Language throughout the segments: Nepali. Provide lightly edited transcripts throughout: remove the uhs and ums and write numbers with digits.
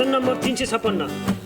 भजन नम्बर 356।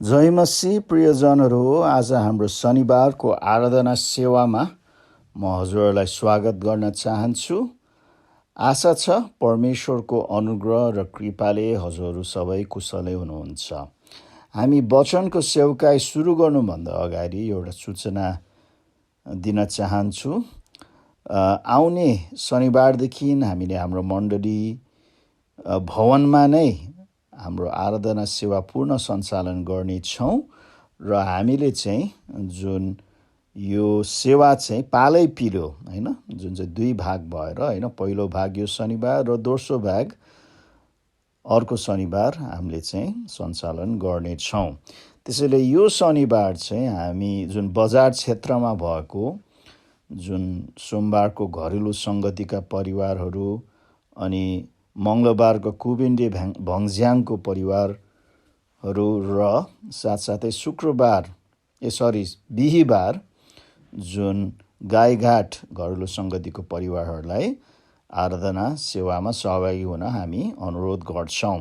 जय मसीह प्रियजनहरू, आज हाम्रो शनिबारको आराधना सेवामा म हजुरहरूलाई स्वागत गर्न चाहन्छु। आशा छ परमेश्वरको अनुग्रह र कृपाले हजुरहरू सबै कुशलै हुनुहुन्छ। हामी वचनको सेवकाई सुरु गर्नुभन्दा अगाडि एउटा सूचना दिन चाहन्छु। आउने शनिबारदेखि हामीले हाम्रो मण्डली भवनमा नै हाम्रो आराधना सेवा पूर्ण सञ्चालन गर्नेछौँ र हामीले चाहिँ जुन यो सेवा चाहिँ पालै पिलो हैन, जुन चाहिँ दुई भाग भएर हैन, पहिलो भाग यो शनिबार र दोस्रो भाग अर्को शनिबार हामीले चाहिँ सञ्चालन गर्नेछौँ। त्यसैले यो शनिबार चाहिँ हामी जुन बजार क्षेत्रमा भएको जुन सोमबारको घरेलु सङ्गतिका परिवारहरू अनि मङ्गलबारको कुबेन्डे भङ्ज्याङको परिवारहरू र साथसाथै बिहिबार जुन गाईघाट घरेलु सङ्गतिको परिवारहरूलाई आराधना सेवामा सहभागी हुन हामी अनुरोध गर्छौँ।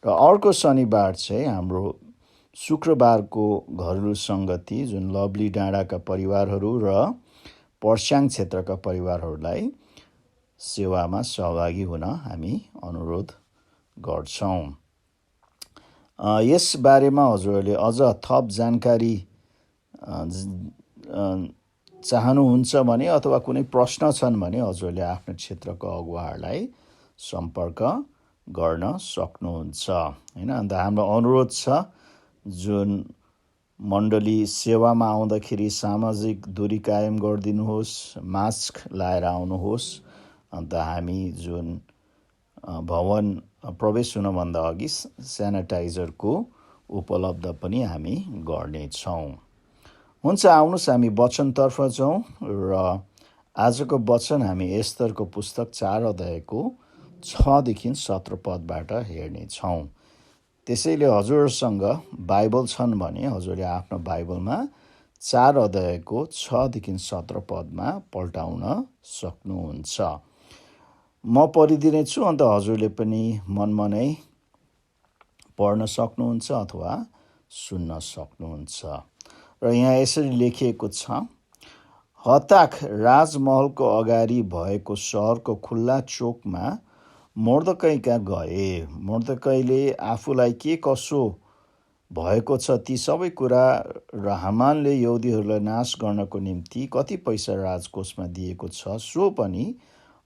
र अर्को शनिबार चाहिँ हाम्रो शुक्रबारको घरेलु सङ्गति जुन लभली डाँडाका परिवारहरू र पर्स्याङ क्षेत्रका परिवारहरूलाई सेवामा सहभागी हुन हामी अनुरोध गर्छौँ। यस बारेमा हजुरहरूले अझ थप जानकारी चाहनुहुन्छ भने अथवा कुनै प्रश्न छन् भने हजुरहरूले आफ्नो क्षेत्रको अगुवाहरूलाई सम्पर्क गर्न सक्नुहुन्छ होइन। अन्त हाम्रो अनुरोध छ, जुन मण्डली सेवामा आउँदाखेरि सामाजिक दूरी कायम गरिदिनुहोस्, मास्क लाएर आउनुहोस्। अन्त हामी जुन भवन प्रवेश हुनभन्दा अघि सेनिटाइजरको उपलब्ध पनि हामी गर्नेछौँ। हुन्छ, आउनुहोस् हामी वचनतर्फ जाउँ र आजको वचन हामी एस्तरको पुस्तक 4 अध्यायको 6देखि 17 पदबाट हेर्नेछौँ। त्यसैले हजुरसँग बाइबल छन् भने हजुरले आफ्नो बाइबलमा 4 अध्यायको 6देखि 17 पदमा पल्टाउन सक्नुहुन्छ। म पढिदिनेछु, अन्त हजुरले पनि मनमा नै पढ्न सक्नुहुन्छ अथवा सुन्न सक्नुहुन्छ। र यहाँ यसरी लेखिएको छ, हताक राजमहलको अगाडि भएको सहरको खुल्ला चोकमा मोर्देकै कहाँ गए। मोर्देकैले आफूलाई के कसो भएको छ ती सबै कुरा र हामानले यहुदीहरूलाई नाश गर्नको निम्ति कति पैसा राजकोषमा दिएको छ सो पनि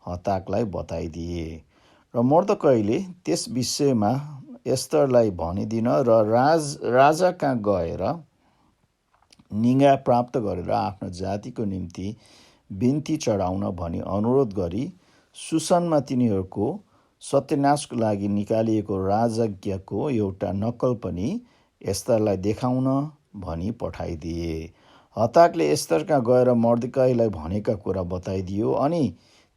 हताकलाई बताइदिए। र मोर्देकैले त्यस विषयमा एस्तरलाई भनिदिन र राजा कहाँ गएर निगा प्राप्त गरेर आफ्नो जातिको निम्ति बिन्ती चढाउन भनी अनुरोध गरी सुसनमा तिनीहरूको सत्यनाशको लागि निकालिएको राजज्ञको एउटा नक्कल पनि एस्तरलाई देखाउन भनी पठाइदिए। हताकले एस्तरका गएर मोर्देकैलाई भनेका कुरा बताइदियो अनि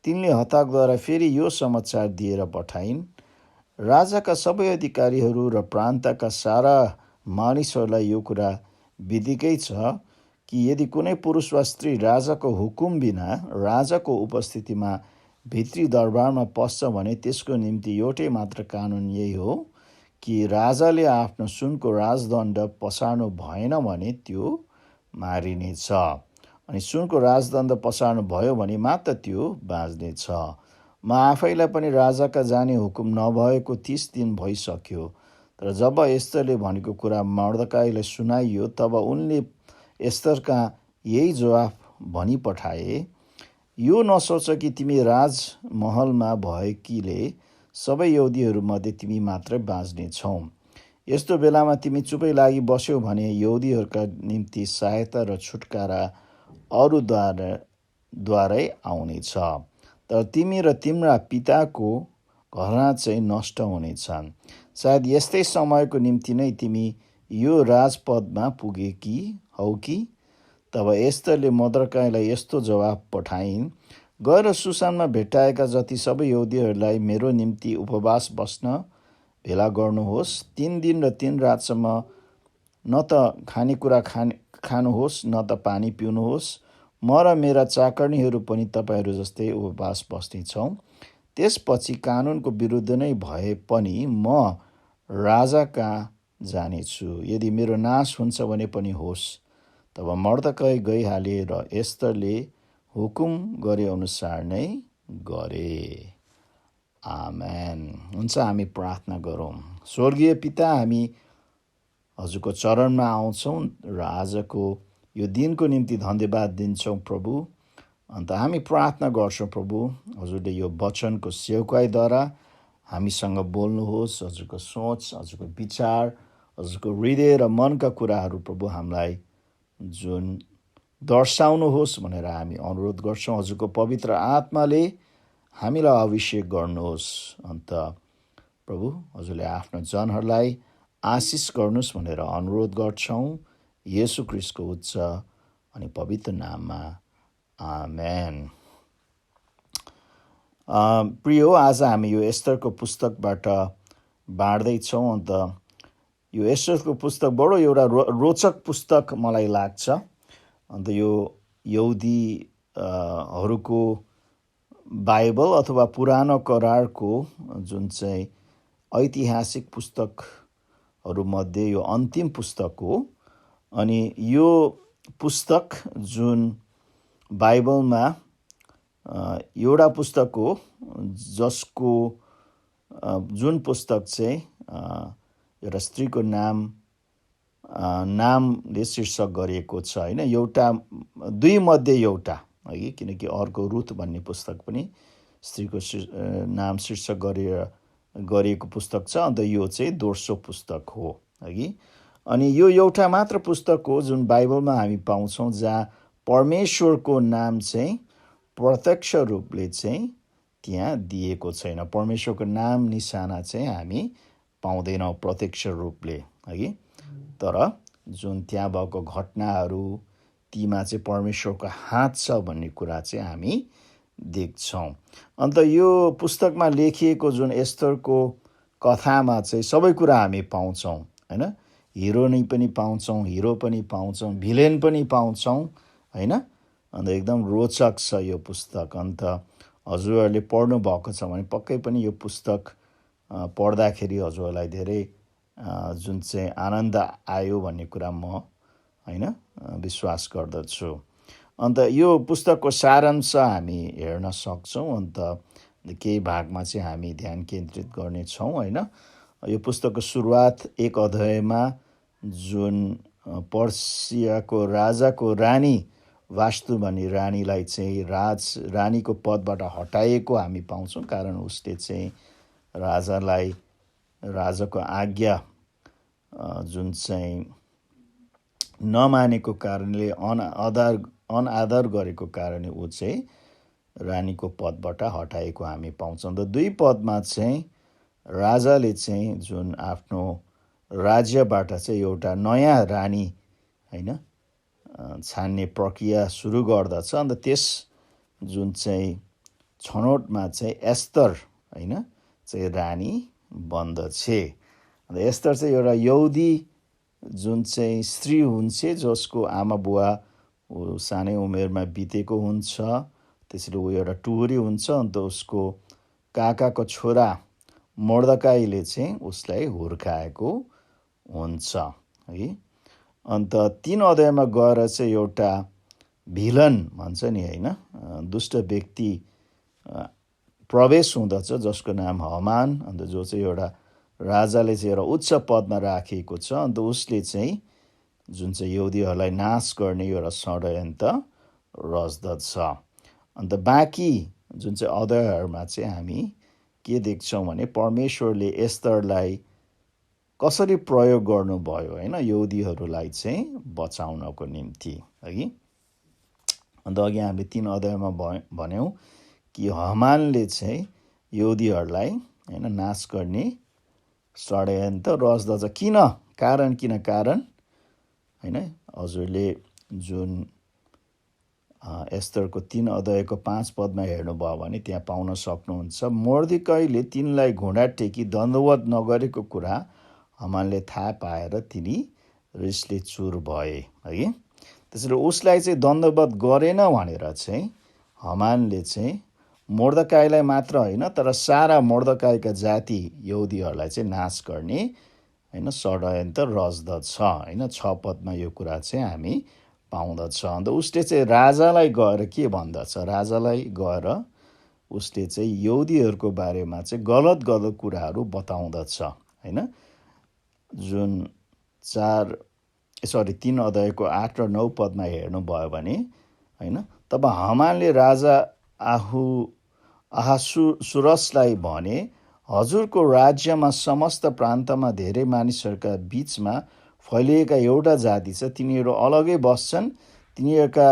तिनले हताकद्वारा फेरि यो समाचार दिएर पठाइन्, राजाका सबै अधिकारीहरू र प्रान्तका सारा मानिसहरूलाई यो कुरा विदिकै छ कि यदि कुनै पुरुष वा स्त्री राजाको हुकुम बिना राजाको उपस्थितिमा भित्री दरबारमा पस्छ भने त्यसको निम्ति एउटै मात्र कानुन यही हो कि राजाले आफ्नो सुनको राजदण्ड पसार्नु भएन भने त्यो मारिनेछ, अनि सुनको राजदण्ड पसार्नु भयो भने मात्र त्यो बाँच्नेछ। म आफैलाई पनि राजाका जाने हुकुम नभएको 30 दिन भइसक्यो। तर जब एस्तरले भनेको कुरा मोर्देकैलाई सुनाइयो तब उनले एस्तरका यही जवाफ भनी पठाए, यो नसोच कि तिमी राजमहलमा भएकीले सबै यहुदीहरूमध्ये तिमी मात्रै बाँच्नेछौ। यस्तो बेलामा तिमी चुपै लागि बस्यौ भने यहुदीहरूका निम्ति सहायता र छुटकारा अरूद्वारै आउनेछ, तर तिमी र तिम्रा पिताको घराना चाहिँ नष्ट हुनेछन्। सायद यस्तै समयको निम्ति नै तिमी यो राजपदमा पुगेकी हौ कि। तब एस्तरले मोर्देकैलाई यस्तो जवाफ पठाइन्, गएर सुसानमा भेट्टाएका जति सबै यहुदीहरूलाई मेरो निम्ति उपवास बस्न भेला गर्नुहोस्। 3 दिन र 3 रातसम्म न त खानेकुरा खानुहोस् न त पानी पिउनुहोस्। म र मेरा चाकर्नीहरू पनि तपाईँहरू जस्तै उपवास बस्नेछौँ। त्यसपछि कानुनको विरुद्ध नै भए पनि म राजा कहाँ जानेछु। यदि मेरो नाश हुन्छ भने पनि होस्। तब मोर्देकै गइहाले र एस्तरले हुकुम गरे अनुसार नै गरे। आमेन। हुन्छ, हामी प्रार्थना गरौँ। स्वर्गीय पिता, हामी हजुरको चरणमा आउँछौँ र आजको यो दिनको निम्ति धन्यवाद दिन्छौँ प्रभु। अन्त हामी प्रार्थना गर्छौँ प्रभु, हजुरले यो वचनको सेवकाईद्वारा हामीसँग बोल्नुहोस्। हजुरको सोच, हजुरको विचार, हजुरको हृदय र मनका कुराहरू प्रभु हामीलाई जुन दर्शाउनुहोस् भनेर हामी अनुरोध गर्छौँ। हजुरको पवित्र आत्माले हामीलाई अभिषेक गर्नुहोस्। अन्त प्रभु, हजुरले आफ्नो जनहरूलाई आशिष गर्नुहोस् भनेर अनुरोध गर्छौँ येशू ख्रीष्टको उच्च अनि पवित्र नाममा। आमेन। प्रियो, आज हामी यो एस्तरको पुस्तकबाट बाँड्दैछौँ। अन्त यो एस्तरको पुस्तक बडो एउटा रोचक पुस्तक मलाई लाग्छ। अन्त यो यहुदीहरूको बाइबल अथवा पुरानो करारको जुन चाहिँ ऐतिहासिक पुस्तकहरूमध्ये यो अन्तिम पुस्तक हो। अनि यो पुस्तक जुन बाइबलमा एउटा पुस्तक हो जसको जुन पुस्तक चाहिँ एउटा स्त्रीको नामले शीर्षक गरिएको छ होइन, एउटा दुई मध्ये एउटा है, किनकि अर्को रुथ भन्ने पुस्तक पनि स्त्रीको नाम शीर्षक गरिएको पुस्तक छ। अन्त यो चाहिँ दोस्रो पुस्तक हो है। अनि यो एउटा मात्र पुस्तक हो जुन बाइबलमा हामी पाउँछौँ जहाँ परमेश्वरको नाम चाहिँ प्रत्यक्ष रूपले चाहिँ त्यहाँ दिएको छैन। परमेश्वरको नाम निशाना चाहिँ हामी पाउँदैनौँ प्रत्यक्ष रूपले है। तर जुन त्यहाँ भएको घटनाहरू तीमा चाहिँ परमेश्वरको हात छ भन्ने कुरा चाहिँ हामी देख्छौँ। अन्त यो पुस्तकमा लेखिएको जुन एस्तरको कथामा चाहिँ सबै कुरा हामी पाउँछौँ होइन। हिरोनी पनि पाउँछौँ, हिरो पनि पाउँछौँ, भिलेन पनि पाउँछौँ होइन। अन्त एकदम रोचक छ यो पुस्तक। अन्त हजुरहरूले पढ्नु भएको छ भने पक्कै पनि यो पुस्तक पढ्दाखेरि हजुरहरूलाई धेरै जुन चाहिँ आनन्द आयो भन्ने कुरा म होइन विश्वास गर्दछु। अन्त यो पुस्तकको सारांश हामी हेर्न सक्छौँ। अन्त केही भागमा चाहिँ हामी ध्यान केन्द्रित गर्नेछौँ होइन। यो पुस्तकको सुरुवात एक अध्यायमा जुन पर्सियाको राजाको रानी वास्तु भन्ने रानीलाई चाहिँ रानीको पदबाट हटाएको हामी पाउँछौँ। कारण उसले चाहिँ राजाको आज्ञा जुन चाहिँ नमानेको कारणले अनादर गरेको कारणले ऊ चाहिँ रानीको पदबाट हटाएको हामी पाउँछौँ। र 2 पदमा चाहिँ राजाले चाहिँ जुन आफ्नो राज्यबाट चाहिँ एउटा नयाँ रानी होइन छान्ने प्रक्रिया सुरु गर्दछ। अन्त त्यस जुन चाहिँ छनौटमा चाहिँ एस्तर होइन चाहिँ रानी बन्दछे। अन्त एस्तर चाहिँ एउटा यहुदी जुन चाहिँ स्त्री हुन्छ जसको आमा बुवा सानै उमेरमा बितेको हुन्छ। त्यसरी ऊ एउटा टुहुरी हुन्छ। अन्त उसको काकाको छोरा मर्दकाईले चाहिँ उसलाई हुर्काएको हुन्छ है। अन्त 3 अध्यायमा गएर चाहिँ एउटा भिलन भन्छ नि होइन, दुष्ट व्यक्ति प्रवेश हुँदछ जसको नाम हमान। अन्त जो चाहिँ एउटा राजाले चाहिँ एउटा उच्च पदमा राखिएको छ। अन्त उसले चाहिँ जुन चाहिँ यहुदीहरूलाई नाश गर्ने एउटा षड्यन्त्र रच्दछ। अन्त बाँकी जुन चाहिँ अध्यायहरूमा चाहिँ हामी के देख्छौँ भने परमेश्वरले एस्तरलाई कसरी प्रयोग गर्नुभयो होइन यहुदीहरूलाई चाहिँ बचाउनको निम्ति है। अन्त अघि हामीले 3 अध्यायमा भन्यौँ कि हमानले चाहिँ यहुदीहरूलाई होइन नाश गर्ने षड्यन्त्र रच्दछ। किन कारण होइन हजुरले जुन एस्तरको 3 अध्यायको 5 पदमा हेर्नुभयो भने त्यहाँ पाउन सक्नुहुन्छ। मर्देकाईले तिनलाई घुँडा टेकी दण्डवत नगरेको कुरा हमानले थाहा पाएर तिनी रिसले चुर भए है। त्यसैले उसलाई चाहिँ दण्डवत गरेन भनेर चाहिँ हमानले चाहिँ मर्दकाईलाई मात्र होइन तर सारा मर्दकाईका जाति यहुदीहरूलाई चाहिँ नाश गर्ने होइन षड्यन्त्र रच्दछ होइन। 6 पदमा यो कुरा चाहिँ हामी पाउँदछ। अन्त उसले चाहिँ राजालाई गएर के भन्दछ, राजालाई गएर उसले चाहिँ यहुदीहरूको बारेमा चाहिँ गलत कुराहरू बताउँदछ होइन। जुन 3 अध्यायको 8 र 9 पदमा हेर्नुभयो भने होइन तब हमानले राजा अहासुरसलाई भने हजुरको राज्यमा समस्त प्रान्तमा धेरै मानिसहरूका बीचमा फैलिएका एउटा जाति छ। तिनीहरू अलगै बस्छन्। तिनीहरूका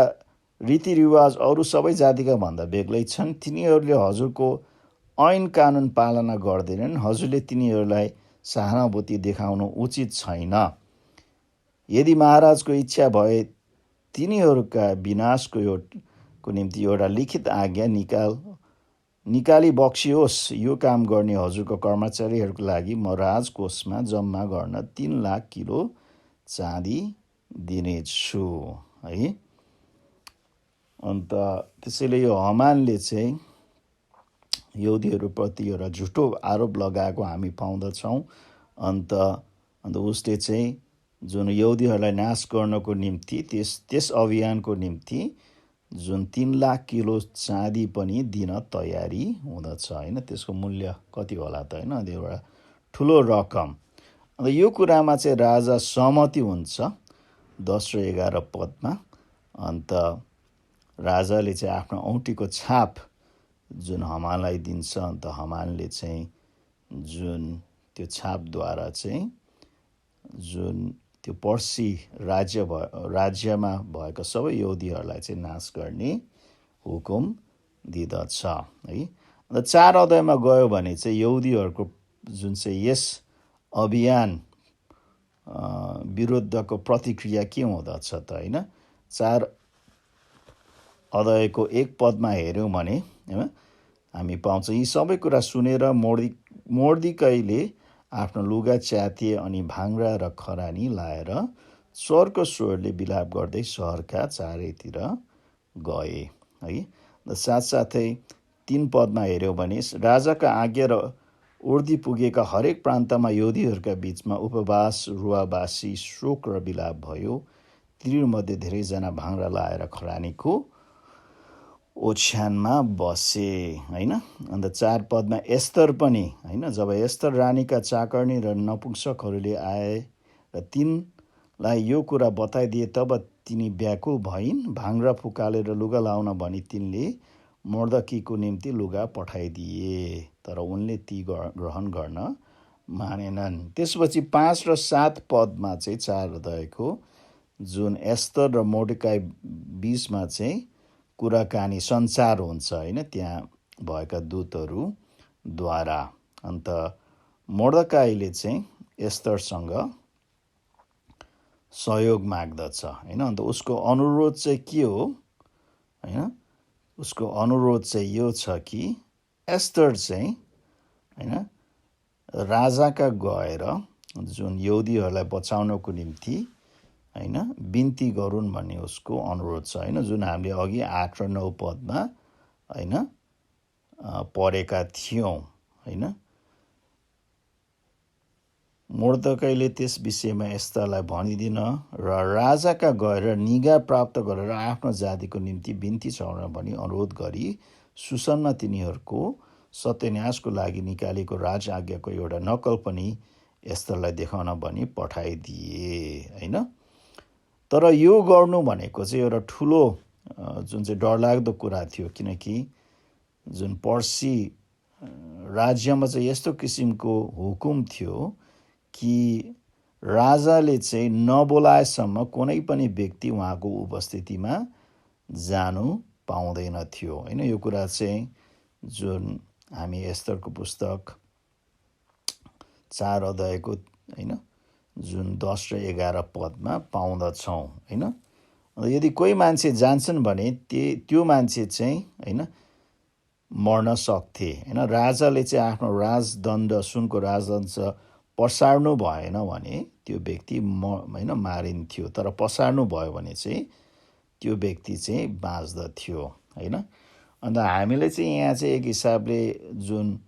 रीतिरिवाज अरू सबै जातिका भन्दा बेग्लै छन्। तिनीहरूले हजुरको ऐन कानुन पालना गर्दैनन्। हजुरले तिनीहरूलाई सहानुभूति देखाउनु उचित छैन। यदि महाराजको इच्छा भए तिनीहरूका विनाशको निम्ति एउटा लिखित आज्ञा निकाली बक्सियोस्। यो काम गर्ने हजुरको कर्मचारीहरूको लागि म राजकोषमा जम्मा गर्न 3 लाख किलो चाँदी दिनेछु है। अन्त त्यसैले यो हमानले चाहिँ यहुदीहरूप्रति एउटा झुटो आरोप लगाएको हामी पाउँदछौँ। अन्त उसले चाहिँ जुन यहुदीहरूलाई नाश गर्नको निम्ति त्यस अभियानको निम्ति जुन 3 लाख किलो चाँदी पनि दिन तयारी हुँदछ होइन। त्यसको मूल्य कति होला त होइन, त्यो एउटा ठुलो रकम। अन्त यो कुरामा चाहिँ राजा सहमति हुन्छ 10 र 11 पदमा। अन्त राजाले चाहिँ आफ्नो औँठीको छाप जुन हमानलाई दिन्छ। अन्त हमानले चाहिँ जुन त्यो छापद्वारा चाहिँ जुन त्यो पर्सी राज्यमा भएका सबै यहुदीहरूलाई चाहिँ नाश गर्ने हुकुम दिँदछ है। अन्त 4 अध्यायमा गयो भने चाहिँ यहुदीहरूको जुन चाहिँ यस अभियान विरुद्धको प्रतिक्रिया के हुँदछ त होइन। 4 अध्यायको 1 पदमा हेऱ्यौँ भने हामी पाउँछौँ, यी सबै कुरा सुनेर मोर्देकाईले आफ्नो लुगा च्यातिए अनि भाङ्रा र खरानी लाएर स्वरको स्वरले विलाप गर्दै सहरका चारैतिर गए है। साथसाथै 3 पदमा हेऱ्यौँ भने राजाका आज्ञा र उर्दी पुगेका हरेक प्रान्तमा यहुदीहरूका बीचमा उपवास, रुवाबासी, शोक र विलाप भयो। तिनीहरूमध्ये धेरैजना भाङ्रा लाएर खरानीको ओछ्यानमा बसे होइन। अन्त 4 पदमा एस्तर पनि होइन, जब एस्तर रानीका चाकर्नी र नपुंसकहरूले आए र तिनलाई यो कुरा बताइदिए तब तिनी व्याकुल भइन्। भाङ्रा फुकालेर लुगा लाउन भनी तिनले मोर्देकीको निम्ति लुगा पठाइदिए, तर उनले ती ग्रहण गर्न मानेनन्। त्यसपछि 5 र 7 पदमा चाहिँ 4 अध्यायको जुन एस्तर र मोर्देकाई बीचमा चाहिँ कुराकानी सञ्चार हुन्छ होइन, त्यहाँ भएका दूतहरूद्वारा। अन्त मोर्देकाईले चाहिँ एस्तरसँग सहयोग माग्दछ होइन। अन्त उसको अनुरोध चाहिँ के हो होइन, उसको अनुरोध चाहिँ यो छ कि एस्तर चाहिँ होइन राजाका गएर जुन यहुदीहरूलाई बचाउनको निम्ति होइन बिन्ती गरून् भन्ने उसको अनुरोध छ होइन, जुन हामीले अघि 8 र 9 पदमा होइन पढेका थियौँ होइन। मोर्देकाईले त्यस विषयमा एस्तरलाई भनिदिन र राजाका गएर निगाह प्राप्त गरेर आफ्नो जातिको निम्ति बिन्ती चढाउन भनी अनुरोध गरी सुसनमा तिनीहरूको सत्यनाशको लागि निकालेको राज आज्ञाको एउटा नक्कल पनि एस्तरलाई देखाउन भनी पठाइदिए होइन। तर यो गर्नु भनेको चाहिँ एउटा ठुलो जुन चाहिँ डरलाग्दो कुरा थियो, किनकि जुन पर्सी राज्यमा चाहिँ यस्तो किसिमको हुकुम थियो कि राजाले चाहिँ नबोलाएसम्म कुनै पनि व्यक्ति उहाँको उपस्थितिमा जानु पाउँदैन थियो होइन। यो कुरा चाहिँ जुन हामी एस्तरको पुस्तक 4 अध्यायको होइन जुन 10 र 11 पदमा पाउँदछौँ होइन। यदि कोही मान्छे जान्छन् भने त्यो मान्छे चाहिँ होइन मर्न सक्थे होइन। राजाले चाहिँ आफ्नो राजदण्ड, सुनको राजदण्ड पसार्नु भएन भने त्यो व्यक्ति होइन मारिन्थ्यो, तर पसार्नु भयो भने चाहिँ त्यो व्यक्ति चाहिँ बाँच्दथ्यो होइन। अन्त हामीले चाहिँ यहाँ चाहिँ एक हिसाबले जुन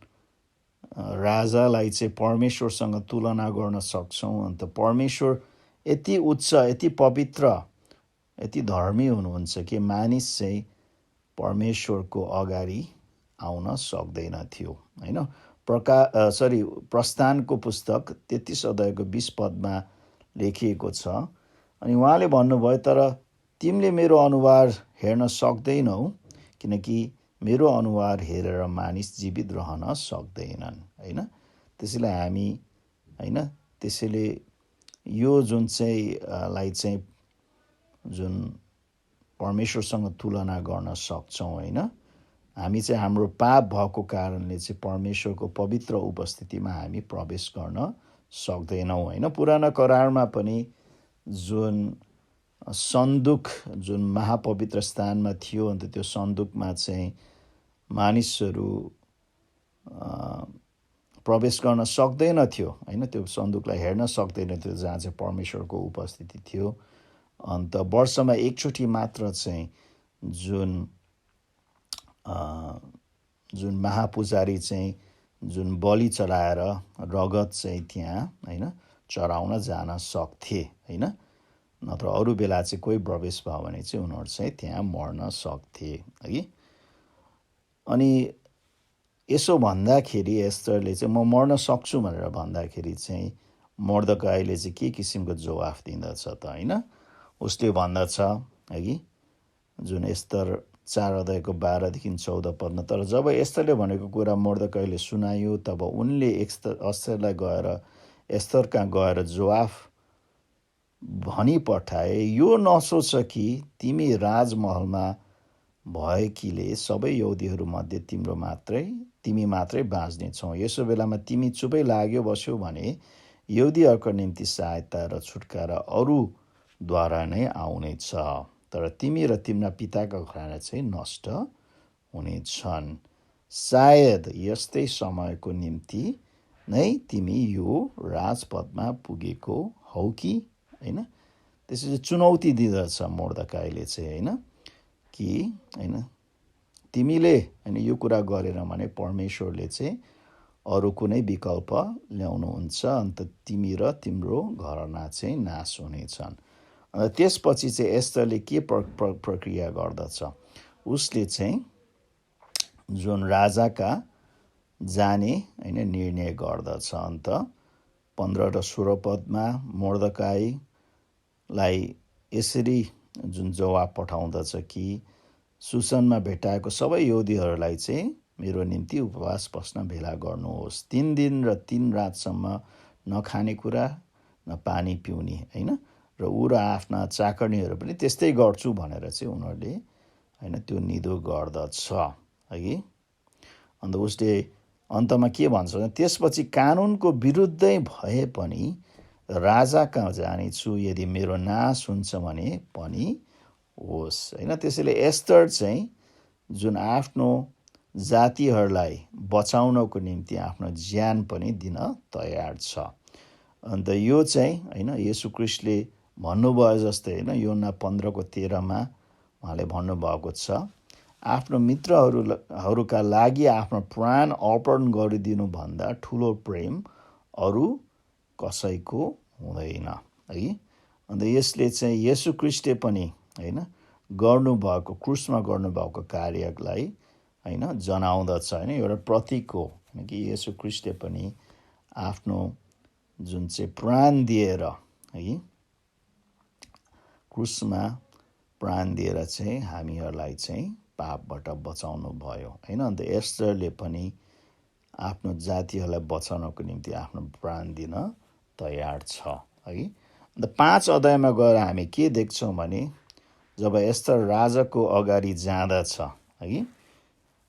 राजालाई चाहिँ परमेश्वरसँग तुलना गर्न सक्छौँ। अन्त परमेश्वर यति उच्च, यति पवित्र, यति धर्मी हुनुहुन्छ कि मानिस चाहिँ परमेश्वरको अगाडि आउन सक्दैन थियो होइन। प्रस्थानको पुस्तक 33 अध्यायको 20 पदमा लेखिएको छ। अनि उहाँले भन्नुभयो, तर तिमीले मेरो अनुहार हेर्न सक्दैनौ, किनकि मेरो अनुहार हेरेर मानिस जीवित रहन सक्दैनन् होइन। त्यसैले हामी होइन, त्यसैले यो जुन चाहिँ लाई चाहिँ जुन परमेश्वरसँग तुलना गर्न सक्छौँ होइन। हामी चाहिँ हाम्रो पाप भएको कारणले चाहिँ परमेश्वरको पवित्र उपस्थितिमा हामी प्रवेश गर्न सक्दैनौँ होइन। पुरानो करारमा पनि जुन सन्दुक जुन महापवित्र स्थानमा थियो, अन्त त्यो सन्दुकमा चाहिँ मानिसहरू प्रवेश गर्न सक्दैन थियो होइन। त्यो सन्दुकलाई हेर्न सक्दैन थियो जहाँ चाहिँ परमेश्वरको उपस्थिति थियो। अन्त वर्षमा एकचोटि मात्र चाहिँ जुन महापुजारी चाहिँ जुन बलि चढाएर रगत चाहिँ त्यहाँ होइन चढाउन जान सक्थे होइन। नत्र अरू बेला चाहिँ कोही प्रवेश भयो भने चाहिँ उनीहरू चाहिँ त्यहाँ मर्न सक्थे है। अनि यसो भन्दाखेरि एस्तरले चाहिँ म मर्न सक्छु भनेर भन्दाखेरि चाहिँ मर्दकाईले चाहिँ के किसिमको जवाफ दिँदछ त होइन। उसले भन्दछ है कि जुन एस्तर 4:12-14 पदमा, तर जब एस्तरले भनेको कुरा मर्दकाईले सुनायो तब उनले एस्तरलाई गएर एस्तर कहाँ गएर जवाफ भनी पठाए, यो नसोच कि तिमी राजमहलमा भएकीले सबै यहुदीहरूमध्ये तिमी मात्रै बाँच्नेछौ। यसो बेलामा तिमी चुपै लाग्यो बस्यौ भने यहुदीहरूको निम्ति सहायता र छुटकारा अरूद्वारा नै आउनेछ, तर तिमी र तिम्रा पिताका घराना चाहिँ नष्ट हुनेछन्। सायद यस्तै समयको निम्ति नै तिमी यो राजपदमा पुगेको हौ कि होइन। त्यसरी चुनौती दिँदछ मर्दकाईले चाहिँ होइन कि होइन तिमीले होइन यो कुरा गरेन भने परमेश्वरले चाहिँ अरू कुनै विकल्प ल्याउनुहुन्छ, अन्त तिमी र तिम्रो घरना चाहिँ नाश हुनेछन्। अन्त त्यसपछि चाहिँ एस्तरले के प्रक्रिया गर्दछ, उसले चाहिँ जुन राजाका जाने होइन निर्णय गर्दछ। अन्त 15 र 16 पदमा मर्दकाईलाई यसरी जुन जवाब पठाउँदछ कि सुसनमा भेटाएको सबै यहुदीहरूलाई चाहिँ मेरो निम्ति उपवास बस्न भेला गर्नुहोस्। 3 दिन र 3 रातसम्म न खानेकुरा न पानी पिउने होइन, र ऊ र आफ्ना चाकर्नीहरू पनि त्यस्तै गर्छु भनेर चाहिँ उनीहरूले होइन त्यो निधो गर्दछ है कि। अन्त उसले अन्तमा के भन्छ भने त्यसपछि कानुनको विरुद्धै भए पनि राजा कहाँ जानेछु, यदि मेरो नाश हुन्छ भने पनि होस् होइन। त्यसैले एस्तर चाहिँ जुन आफ्नो जातिहरूलाई बचाउनको निम्ति आफ्नो ज्यान पनि दिन तयार छ। अन्त यो चाहिँ होइन येशू ख्रीष्टले भन्नुभयो जस्तै होइन योना 15:13 उहाँले भन्नुभएको छ, आफ्नो मित्रहरूका लागि आफ्नो प्राण अर्पण गरिदिनुभन्दा ठुलो प्रेम अरू कसैको हुँदैन है। अन्त यसले चाहिँ येशू ख्रीष्टले पनि होइन गर्नुभएको क्रुसमा गर्नुभएको कार्यलाई होइन जनाउँदछ होइन, एउटा प्रतीक हो कि येशू ख्रीष्टले पनि आफ्नो जुन चाहिँ प्राण दिएर है क्रुसमा प्राण दिएर चाहिँ हामीहरूलाई चाहिँ पापबाट बचाउनु भयो होइन। अन्त एस्टरले पनि आफ्नो जातिहरूलाई बचाउनको निम्ति आफ्नो प्राण दिन तयार छ है। अन्त 5 अध्यायमा गएर हामी के देख्छौँ भने जब एस्तर राजाको अगाडि जाँदछ है,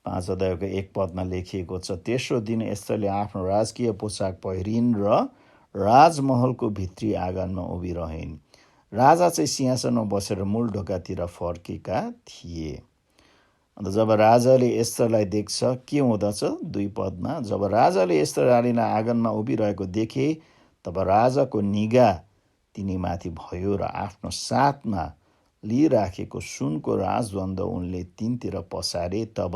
5 अध्यायको 1 पदमा लेखिएको छ, तेस्रो दिन एस्तरले आफ्नो राजकीय पोसाक पहिरिन् र राजमहलको भित्री आँगनमा उभिरहन्। राजा चाहिँ सिंहासनमा बसेर मूल ढोकातिर फर्केका थिए। अन्त जब राजाले एस्तरलाई देख्छ के हुँदछ 2 पदमा, जब राजाले एस्तर रानीलाई आँगनमा उभिरहेको देखे तब राजाको निगाह तिनीमाथि भयो र आफ्नो साथमा लिइराखेको सुनको राजदण्ड उनले तिनतिर पसारे। तब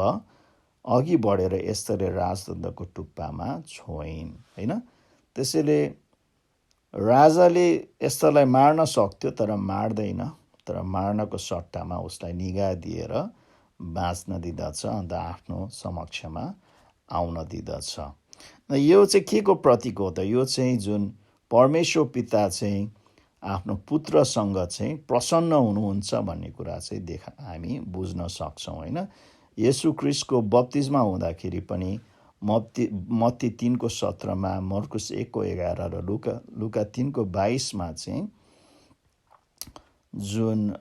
अघि बढेर एस्तरले राजदण्डको टुप्पामा छोइन् होइन। त्यसैले राजाले एस्तरलाई मार्न सक्थ्यो तर मार्दैन, तर मार्नको सट्टामा उसलाई निगाह दिएर बाँच्न दिँदछ, अन्त आफ्नो समक्षमा आउन दिँदछ। यो चाहिँ के को प्रतीक हो त, यो चाहिँ जुन परमेश्वर पिता चाहिँ आफ्नो पुत्रसँग चाहिँ प्रसन्न हुनुहुन्छ भन्ने कुरा चाहिँ हामी बुझ्न सक्छौँ होइन। येशू ख्रीष्टको बप्तिस्मा हुँदाखेरि पनि मत्ती 3:17, मर्कुस 1:11 र लुका 3:22 चाहिँ जुन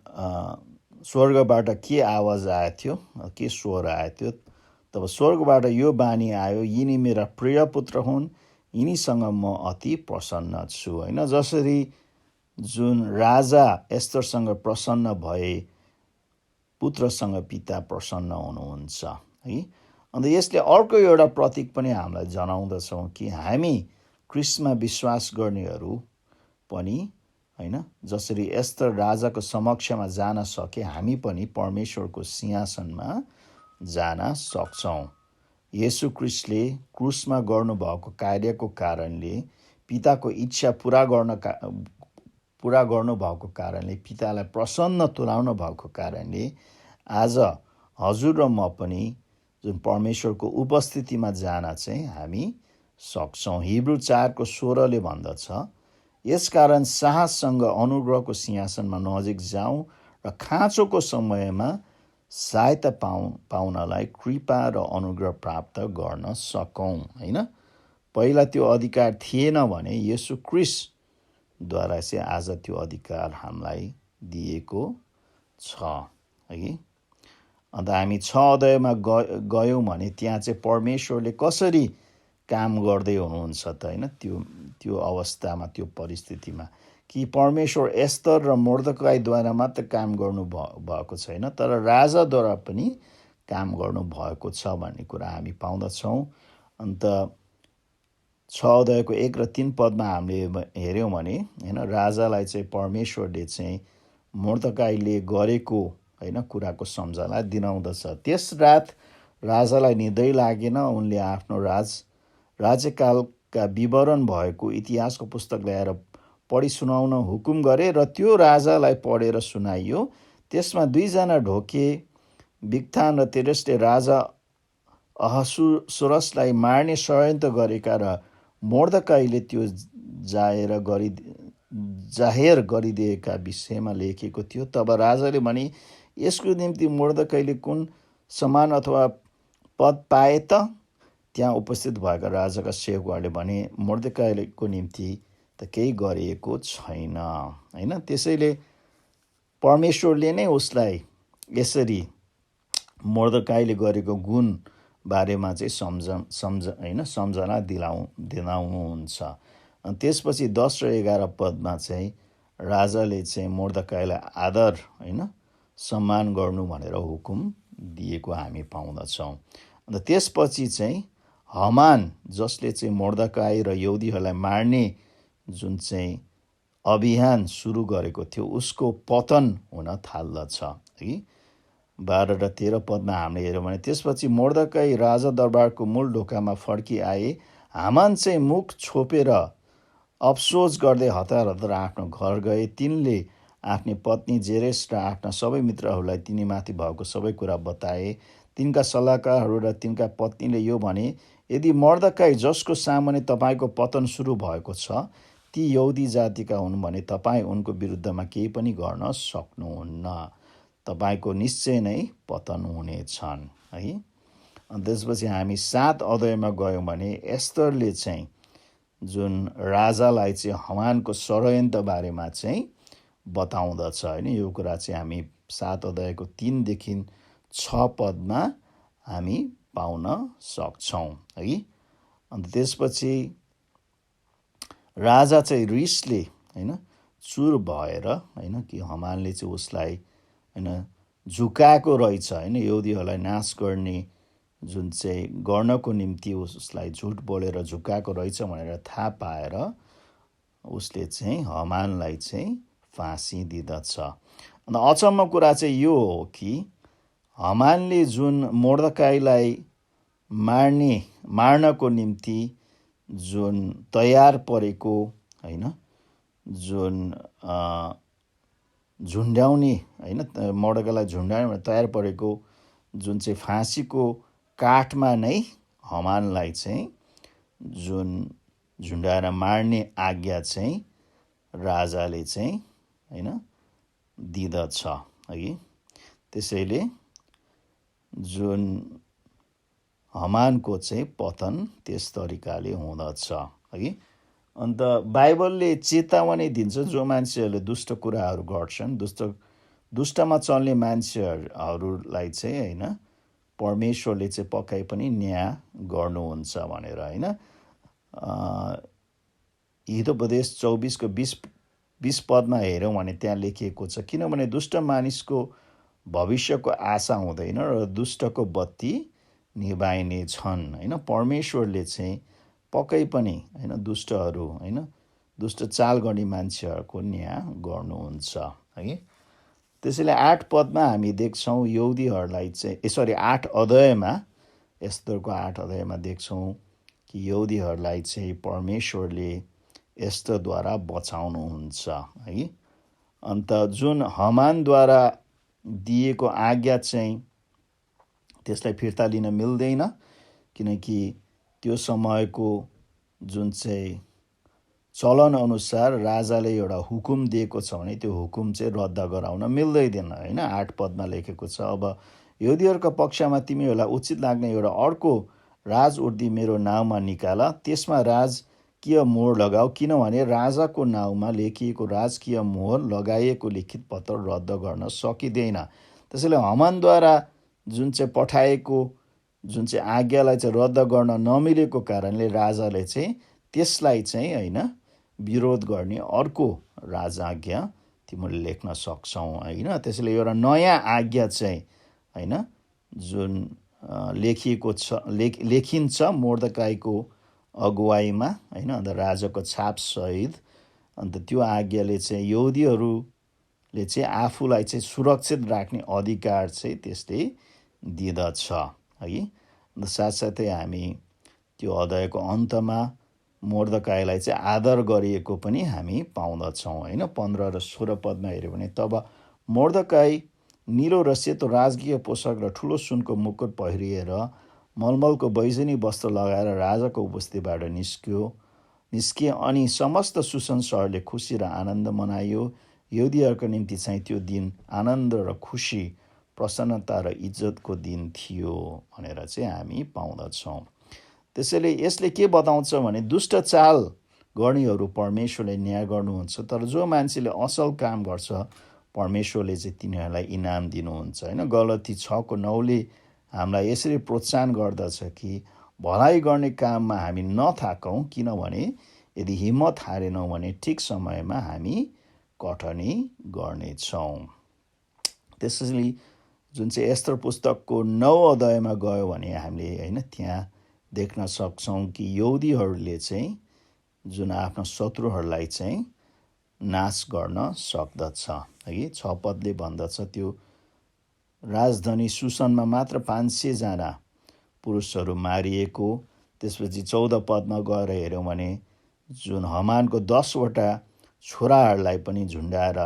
स्वर्गबाट के आवाज आएको थियो, के स्वर आएको थियो, तब स्वर्गबाट यो बानी आयो, यिनी मेरा प्रिय पुत्र हुन्, यिनीसँग म अति प्रसन्न छु होइन। जसरी जुन राजा एस्तरसँग प्रसन्न भए पुत्रसँग पिता प्रसन्न हुनुहुन्छ है। अन्त यसले अर्को एउटा प्रतीक पनि हामीलाई जनाउँदछौँ कि हामी क्रिस्टमा विश्वास गर्नेहरू पनि होइन जसरी एस्तर राजाको समक्षमा जान सके हामी पनि परमेश्वरको सिंहासनमा जान सक्छौँ। येशू ख्रीष्टले क्रुसमा गर्नुभएको कार्यको कारणले पिताको इच्छा पुरा पुरा गर्नुभएको कारणले, पितालाई प्रसन्न तुल्याउनु भएको कारणले आज हजुर र म पनि जुन परमेश्वरको उपस्थितिमा जान चाहिँ हामी सक्छौँ। हिब्रू 4:16 भन्दछ, यसकारण साहससँग अनुग्रहको सिंहासनमा नजिक जाउँ र खाँचोको समयमा सहायता पाउनलाई कृपा र अनुग्रह प्राप्त गर्न सकौँ। होइन, पहिला त्यो अधिकार थिएन भने येशू क्रिस्टद्वारा चाहिँ आज त्यो अधिकार हामीलाई दिएको छ। है, अन्त हामी 6 अध्यायमा गयौँ भने त्यहाँ चाहिँ परमेश्वरले कसरी काम गर्दै हुनुहुन्छ त, होइन, त्यो अवस्थामा, त्यो परिस्थितिमा कि परमेश्वर एस्तर र मोर्देखाईद्वारा मात्र काम गर्नु भएको छैन, तर राजाद्वारा पनि काम गर्नुभएको छ भन्ने कुरा हामी पाउँदछौँ। अन्त 6 अध्यायको 1 र 3 पदमा हामीले हेऱ्यौँ भने होइन, राजालाई चाहिँ परमेश्वरले चाहिँ मोर्देखाईले गरेको होइन कुराको सम्झना दिलाउँदछ। त्यस रात राजालाई निदै लागेन, उनले आफ्नो राज्यकालका विवरण भएको इतिहासको पुस्तक ल्याएर पढी सुनाउन हुकुम गरे र त्यो राजालाई पढेर सुनाइयो। त्यसमा 2 जना ढोके, बिक्तान र तेरेसले राजा अहसुरसलाई मार्ने षड्यन्त्र गरेका र मोर्देखाईले त्यो जाहेर गरिदिएका विषयमा लेखेको थियो। तब राजाले भने, यसको निम्ति मोर्देखाईले कुन सम्मान अथवा पद पाए त? त्यहाँ उपस्थित भएका राजाका सेवकहरूले भने, मोर्देखाईको निम्ति त केही गरिएको छैन। होइन, त्यसैले परमेश्वरले नै उसलाई यसरी मोर्देखाईले गरेको गुण बारेमा चाहिँ सम्झना दिलाउनुहुन्छ। अनि त्यसपछि 10 र 11 पदमा चाहिँ राजाले चाहिँ मोर्देखाईलाई आदर होइन सम्मान गर्नु भनेर हुकुम दिएको हामी पाउँदछौँ। अन्त त्यसपछि चाहिँ हमान, जसले चाहिँ मोर्देखाई र यहुदीहरूलाई मार्ने जुन चाहिँ अभियान सुरु गरेको थियो, उसको पतन हुन थाल्दछ। है, 12 र 13 पदमा हामीले हेऱ्यौँ भने त्यसपछि मोर्देखाई राजा दरबारको मूल ढोकामा फर्किआए। हामान चाहिँ मुख छोपेर अफसोस गर्दै हतार हतार आफ्नो घर गए। तिनले आफ्नी पत्नी जेरेस र आफ्ना सबै मित्रहरूलाई तिनीमाथि भएको सबै कुरा बताए। तिनका सल्लाहकारहरू र तिनका पत्नीले यो भने, यदि मोर्देखाई जसको सामुन्ने तपाईँको पतन सुरु भएको छ ती यहुदी जातिका हुन् भने तपाईँ उनको विरुद्धमा केही पनि गर्न सक्नुहुन्न, तपाईँको निश्चय नै पतन हुनेछन्। है, अनि त्यसपछि हामी 7 अध्यायमा गयौँ भने एस्तरले चाहिँ जुन राजालाई चाहिँ हमानको षड्यन्त्र बारेमा चाहिँ बताउँदछ। होइन, यो कुरा चाहिँ हामी 7 अध्यायको 3 देखि 6 पदमा हामी पाउन सक्छौँ। है, अन्त त्यसपछि राजा चाहिँ रिसले होइन चुर भएर होइन कि हमानले चाहिँ उसलाई होइन झुकाएको रहेछ, होइन, यहुदीहरूलाई नाश गर्ने जुन चाहिँ गर्नको निम्ति उसलाई झुट बोलेर झुकाएको रहेछ भनेर थाहा पाएर उसले चाहिँ हमानलाई चाहिँ फाँसी दिँदछ। अन्त अचम्म कुरा चाहिँ यो हो कि हमानले जुन मोर्देखाईलाई मार्नको निम्ति जुन तयार परेको होइन, जुन झुन्ड्याउने होइन मोर्देखाईलाई झुन्ड्याउने तयार परेको जुन चाहिँ फाँसीको काठमा नै हमानलाई चाहिँ जुन झुन्ड्याएर मार्ने आज्ञा चाहिँ राजाले चाहिँ होइन दिँदछ। है, त्यसैले जुन हमानको चाहिँ पतन त्यस तरिकाले हुँदछ। है, अन्त बाइबलले चेतावनी दिन्छ, जो मान्छेहरूले दुष्ट कुराहरू गर्छन्, दुष्टमा चल्ने मान्छेहरूलाई चाहिँ होइन परमेश्वरले चाहिँ पक्कै पनि न्याय गर्नुहुन्छ भनेर। होइन, हितोपदेश 24को 20 पदमा हेऱ्यौँ भने त्यहाँ लेखिएको छ, किनभने दुष्ट मानिसको भविष्यको आशा हुँदैन र दुष्टको बत्ती निभाइने छन्। होइन, परमेश्वरले चाहिँ पक्कै पनि होइन दुष्टहरू होइन दुष्ट चाल गर्ने मान्छेहरूको न्याय गर्नुहुन्छ। है, त्यसैले 8 पदमा हामी देख्छौँ यहुदीहरूलाई चाहिँ 8 अध्यायमा एस्तरको 8 अध्यायमा देख्छौँ कि यहुदीहरूलाई चाहिँ परमेश्वरले एस्तरद्वारा बचाउनुहुन्छ है। अन्त जुन हमानद्वारा दिएको आज्ञा चाहिँ त्यसलाई फिर्ता लिन मिल्दैन, किनकि त्यो समयको जुन चाहिँ चलन अनुसार राजाले एउटा हुकुम दिएको छ भने त्यो हुकुम चाहिँ रद्द गराउन मिल्दैन होइन। 8 पदमा लेखेको छ, अब यहुदीहरूका पक्षमा तिमीहरूलाई उचित लाग्ने एउटा अर्को राजउर्दी मेरो नाउँमा निकाल, त्यसमा राजकीय मोहर लगाऊ, किनभने राजाको नाउँमा लेखिएको राजकीय मोहर लगाइएको लिखित पत्र रद्द गर्न सकिँदैन। त्यसैले हमानद्वारा जुन चाहिँ पठाएको जुन चाहिँ आज्ञालाई चाहिँ रद्द गर्न नमिलेको कारणले राजाले चाहिँ त्यसलाई चाहिँ होइन विरोध गर्ने अर्को राजआज्ञा तिमीले लेख्न सक्छौ होइन। त्यसैले एउटा नयाँ आज्ञा चाहिँ होइन जुन लेखिएको छ लेखिन्छ मोर्देकाईको अगुवाईमा होइन, अन्त राजाको छाप सहित। अन्त त्यो आज्ञाले चाहिँ यहुदीहरूले चाहिँ आफूलाई चाहिँ सुरक्षित राख्ने अधिकार चाहिँ त्यसले दिँदछ है। अन्त साथसाथै हामी त्यो अध्यायको अन्तमा मोर्देकाईलाई चाहिँ आदर गरिएको पनि हामी पाउँदछौँ होइन। 15 र 16 पदमा हेऱ्यो भने तब मोर्देकाई निलो र सेतो राजकीय पोसाक र ठुलो सुनको मुकुट पहिरिएर मलमलको बैजनी वस्त्र लगाएर राजाको उपस्थितिबाट निस्किए अनि समस्त सुसन सहरले खुसी र आनन्द मनायो। यहुदीहरूको निम्ति चाहिँ त्यो दिन आनन्द र खुसी, प्रसन्नता र इज्जतको दिन थियो भनेर चाहिँ हामी पाउँदछौँ। त्यसैले यसले के बताउँछ भने दुष्ट चाल गर्नेहरू परमेश्वरले न्याय गर्नुहुन्छ, तर जो मान्छेले असल काम गर्छ परमेश्वरले चाहिँ तिनीहरूलाई इनाम दिनुहुन्छ होइन। गलती 6:9ले हामीलाई यसरी प्रोत्साहन गर्दछ कि भलाइ गर्ने काममा हामी नथाकौँ, किनभने यदि हिम्मत हारेनौँ भने ठिक समयमा हामी कठनी गर्नेछौँ। त्यसैले जुन चाहिँ एस्तर पुस्तकको 9 अध्यायमा गयो भने हामीले होइन त्यहाँ देख्न सक्छौँ कि यहुदीहरूले चाहिँ जुन आफ्नो शत्रुहरूलाई चाहिँ नाश गर्न सक्दछ है। 6 पदले भन्दछ त्यो राजधानी सुसनमा मात्र 500 जना पुरुषहरू मारिएको। त्यसपछि 14 पदमा गएर हेऱ्यौँ भने जुन हमानको 10 वटा छोराहरूलाई पनि झुन्डाएर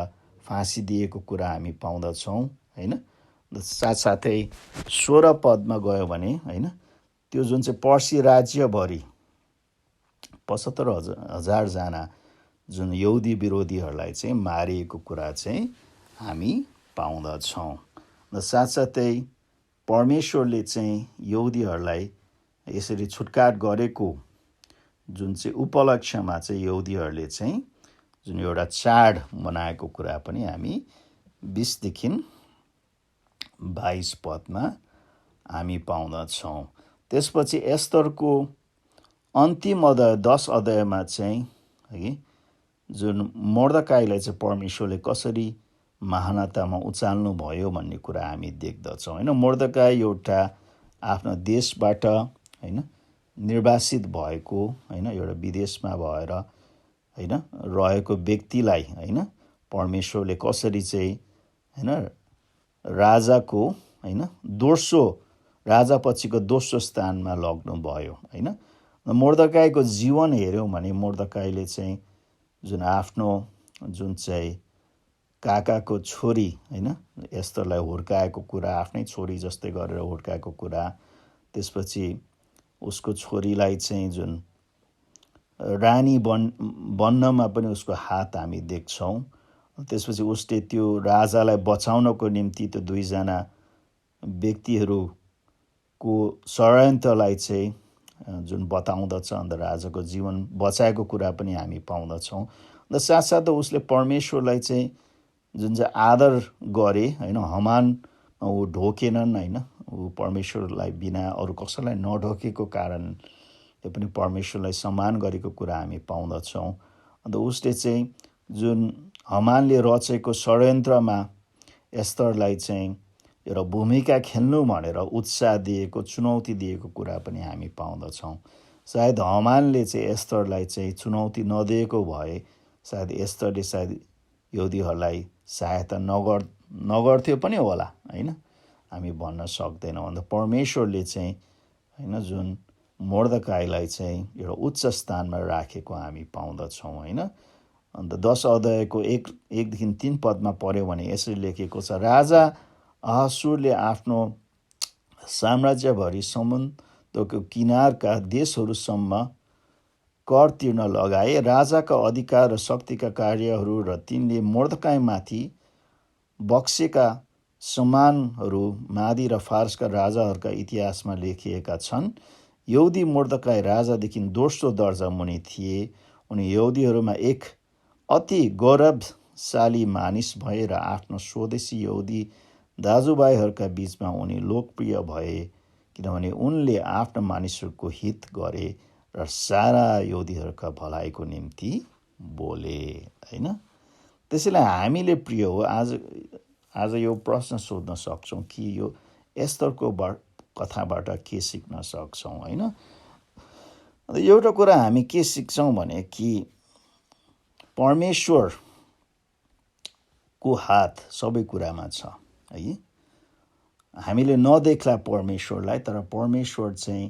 फाँसी दिएको कुरा हामी पाउँदछौँ होइन। साथसाथै 16 पदमा गयो भने होइन त्यो जुन चाहिँ पर्सी राज्यभरि 75,000 जना जुन यहुदी विरोधीहरूलाई चाहिँ मारिएको कुरा चाहिँ हामी पाउँदछौँ। र साथसाथै परमेश्वरले चाहिँ यहुदीहरूलाई यसरी छुटकाट गरेको जुन चाहिँ उपलक्ष्यमा चाहिँ यहुदीहरूले चाहिँ जुन एउटा चाड मनाएको कुरा पनि हामी 20देखि 22 पदमा हामी पाउँदछौँ। त्यसपछि एस्तरको अन्तिम अध्याय 10 अध्यायमा चाहिँ है जुन मोर्देकाईलाई चाहिँ परमेश्वरले कसरी महानतामा उचाल्नु भयो भन्ने कुरा हामी देख्दछौँ होइन। मोर्देकाई एउटा आफ्नो देशबाट होइन निर्वासित भएको होइन एउटा विदेशमा भएर होइन रहेको व्यक्तिलाई होइन परमेश्वरले कसरी चाहिँ होइन राजाको होइन राजापछिको दोस्रो स्थानमा लग्नुभयो होइन। मोर्देकाईको जीवन हेऱ्यौँ भने मोर्देकाईले चाहिँ जुन आफ्नो जुन चाहिँ काकाको छोरी होइन एस्तरलाई हुर्काएको कुरा, आफ्नै छोरी जस्तै गरेर हुर्काएको कुरा, त्यसपछि उसको छोरीलाई चाहिँ जुन रानी बन्नमा पनि उसको हात हामी देख्छौँ। त्यसपछि उसले त्यो राजालाई बचाउनको निम्ति त्यो 2 जना व्यक्तिहरूको षड्यन्त्रलाई चाहिँ जुन बताउँदछ, अन्त राजाको जीवन बचाएको कुरा पनि हामी पाउँदछौँ। र साथसाथै उसले परमेश्वरलाई चाहिँ जुन चाहिँ आदर गरे होइन, हमानमा ऊ ढोकेनन् होइन, ऊ परमेश्वरलाई बिना अरू कसैलाई नढोकेको कारणले पनि परमेश्वरलाई सम्मान गरेको कुरा हामी पाउँदछौँ। अन्त उसले चाहिँ जुन हमानले रचेको षड्यन्त्रमा एस्तरलाई चाहिँ एउटा भूमिका खेल्नु भनेर उत्साह दिएको, चुनौती दिएको कुरा पनि हामी पाउँदछौँ। सायद हमानले चाहिँ एस्तरलाई चाहिँ चुनौती नदिएको भए सायद एस्तरले सायद यहुदीहरूलाई सहायता नगर्थ्यो पनि होला होइन, हामी भन्न सक्दैनौँ। अन्त परमेश्वरले चाहिँ होइन जुन मोर्दकाईलाई चाहिँ एउटा उच्च स्थानमा राखेको हामी पाउँदछौँ होइन। अन्त 10 अध्यायको 1देखि 3 पदमा पढ्यौँ भने यसरी लेखेको छ, राजा अहासुरले आफ्नो साम्राज्यभरि समुद्रको किनारका देशहरूसम्म कर तिर्न लगाए। राजाका अधिकार र शक्तिका कार्यहरू र तिनले मोर्दकाईमाथि बक्सेका सम्मानहरू मादी र फारसका राजाहरूका इतिहासमा लेखिएका छन्। यहुदी मोर्दकाई राजादेखि दोस्रो दर्जा मुनि थिए। उनी यहुदीहरूमा एक अति गौरवशाली मानिस भए र आफ्नो स्वदेशी यहुदी दाजुभाइहरूका बीचमा उनी लोकप्रिय भए, किनभने उनले आफ्ना मानिसहरूको हित गरे र सारा यहुदीहरूका भलाइको निम्ति बोले होइन। त्यसैले हामीले प्रिय हो आज यो प्रश्न सोध्न सक्छौँ कि यो एस्तरको कथाबाट के सिक्न सक्छौँ होइन। एउटा कुरा हामी के सिक्छौँ भने कि परमेश्वरको हात सबै कुरामा छ है। हामीले नदेख्ला परमेश्वरलाई, तर परमेश्वर चाहिँ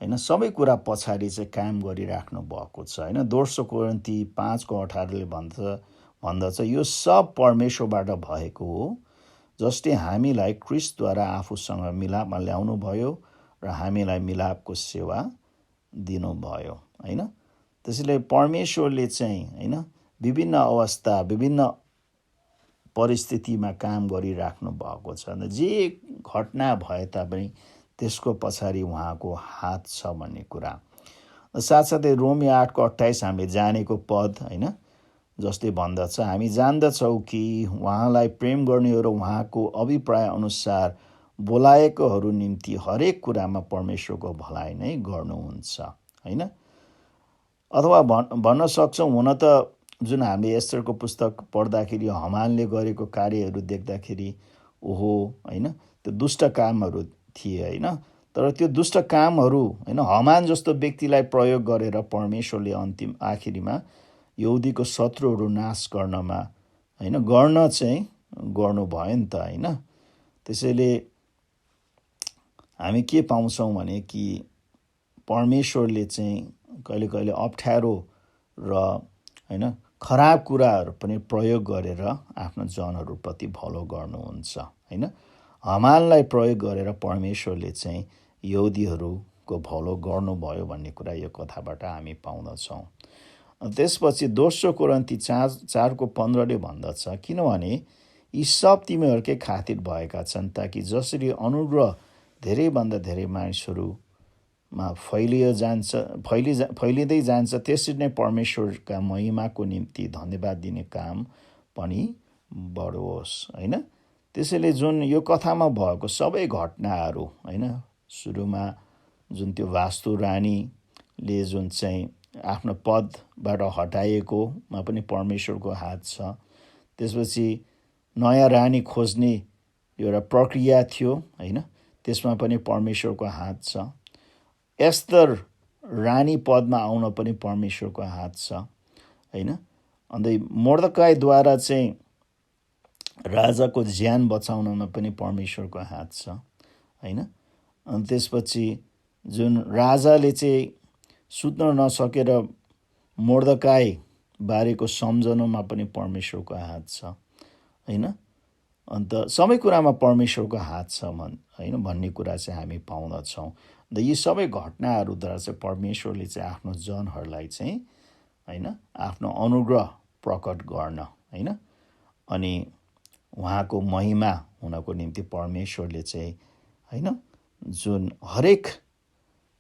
होइन सबै कुरा पछाडि चाहिँ काम गरिराख्नु भएको छ होइन। 2 कोरिन्थी 5:18 भन्दछ यो सब परमेश्वरबाट भएको हो, जसले हामीलाई ख्रीष्टद्वारा आफूसँग मिलापमा ल्याउनु भयो र हामीलाई मिलापको सेवा दिनुभयो होइन। त्यसैले परमेश्वरले चाहिँ होइन विभिन्न अवस्था विभिन्न परिस्थितिमा काम गरिराख्नु भएको छ। जे घटना भए तापनि त्यसको पछाडि उहाँको हात छ भन्ने कुरा। साथसाथै रोमी 8:28 हामीले जानेको पद होइन, जसले भन्दछ, हामी जान्दछौँ कि उहाँलाई प्रेम गर्नेहरू र उहाँको अभिप्राय अनुसार बोलाएकोहरू निम्ति हरेक कुरामा परमेश्वरको भलाइ नै गर्नुहुन्छ होइन। अथवा भन्न सक्छौँ, हुन त जुन हामीले एस्तरको पुस्तक पढ्दाखेरि हमानले गरेको कार्यहरू देख्दाखेरि ओहो होइन त्यो दुष्ट कामहरू थिए होइन। तर त्यो दुष्ट कामहरू होइन हमान जस्तो व्यक्तिलाई प्रयोग गरेर परमेश्वरले अन्तिम आखिरीमा यहुदीको शत्रुहरू नाश गर्नमा होइन गर्नु भयो नि त होइन। त्यसैले हामी के पाउँछौँ भने कि परमेश्वरले चाहिँ कहिले कहिले अप्ठ्यारो र होइन खराब कुराहरू पनि प्रयोग गरेर आफ्नो जनहरूप्रति भलो गर्नुहुन्छ होइन। हमानलाई प्रयोग गरेर परमेश्वरले चाहिँ यहुदीहरूको भलो गर्नुभयो भन्ने कुरा यो कथाबाट हामी पाउँदछौँ। त्यसपछि 2 कोरिन्थी 4:15 भन्दछ, किनभने यी सब तिमीहरूकै खातिर भएका छन्, ताकि जसरी अनुग्रह धेरैभन्दा धेरै मानिसहरूमा फैलिँदै जान्छ, त्यसरी नै परमेश्वरका महिमाको निम्ति धन्यवाद दिने काम पनि बढोस् होइन। त्यसैले जुन यो कथामा भएको सबै घटनाहरू होइन, सुरुमा जुन त्यो वास्तु रानीले जुन चाहिँ आफ्नो पदबाट हटाइएकोमा पनि परमेश्वरको हात छ। त्यसपछि नयाँ रानी खोज्ने एउटा प्रक्रिया थियो होइन, त्यसमा पनि परमेश्वरको हात छ। एस्तर रानी पदमा आउन पनि परमेश्वरको हात छ होइन। अन्त मोर्दकाईद्वारा चाहिँ राजाको ज्यान बचाउनमा पनि परमेश्वरको हात छ होइन। अनि त्यसपछि जुन राजाले चाहिँ सुत्न नसकेर मोर्दकाई बारेको सम्झनुमा पनि परमेश्वरको हात छ होइन। अन्त सबै कुरामा परमेश्वरको हात छ होइन भन्ने कुरा चाहिँ हामी पाउँदछौँ। र यी सबै घटनाहरूद्वारा चाहिँ परमेश्वरले चाहिँ आफ्नो जनहरूलाई चाहिँ होइन आफ्नो अनुग्रह प्रकट गर्न होइन अनि उहाँको महिमा हुनको निम्ति परमेश्वरले चाहिँ होइन जुन हरेक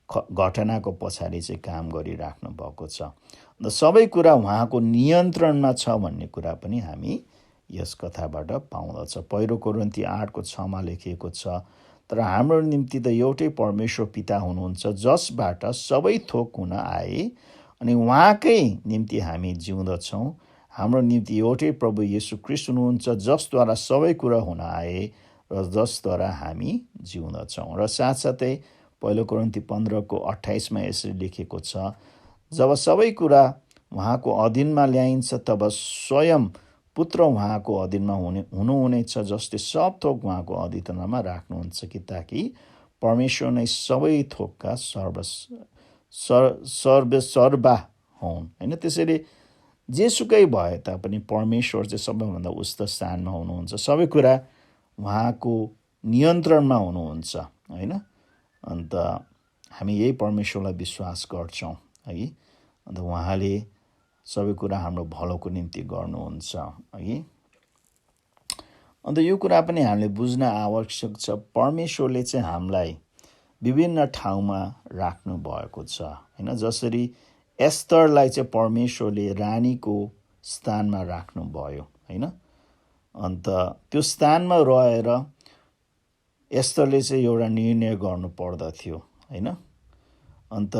घटनाको पछाडि चाहिँ काम गरिराख्नु भएको छ र सबै कुरा उहाँको नियन्त्रणमा छ भन्ने कुरा पनि हामी यस कथाबाट पाउँदछ। 1 कोरिन्थी 8:6 लेखिएको छ, तर हाम्रो निम्ति त एउटै परमेश्वर पिता हुनुहुन्छ, जसबाट सबै थोक हुन आए अनि उहाँकै निम्ति हामी जिउँदछौँ। हाम्रो निम्ति एउटै प्रभु येशू ख्रीष्ट हुनुहुन्छ, जसद्वारा सबै कुरा हुन आए र जसद्वारा हामी जिउँदछौँ। र साथसाथै 1 कोरिन्थी 15:28 यसरी लेखेको छ, जब सबै कुरा उहाँको अधीनमा ल्याइन्छ, तब स्वयं पुत्र उहाँको अधीनमा हुनुहुनेछ, जसले सब थोक उहाँको अधीनमा राख्नुहुन्छ कि ताकि परमेश्वर नै सबै थोकका सर्वा हुन् होइन। त्यसैले जेसुकै भए तापनि परमेश्वर चाहिँ सबैभन्दा उच्च स्थानमा हुनुहुन्छ, सबै कुरा उहाँको नियन्त्रणमा हुनुहुन्छ होइन। अन्त हामी यही परमेश्वरलाई विश्वास गर्छौँ है। अन्त उहाँले सबै कुरा हाम्रो भलोको निम्ति गर्नुहुन्छ है। अन्त यो कुरा पनि हामीले बुझ्न आवश्यक छ, परमेश्वरले चाहिँ हामीलाई विभिन्न ठाउँमा राख्नु भएको छ होइन। जसरी एस्तरलाई चाहिँ परमेश्वरले रानीको स्थानमा राख्नुभयो होइन। अन्त त्यो स्थानमा रहेर एस्तरले चाहिँ एउटा निर्णय गर्नु पर्दथ्यो होइन। अन्त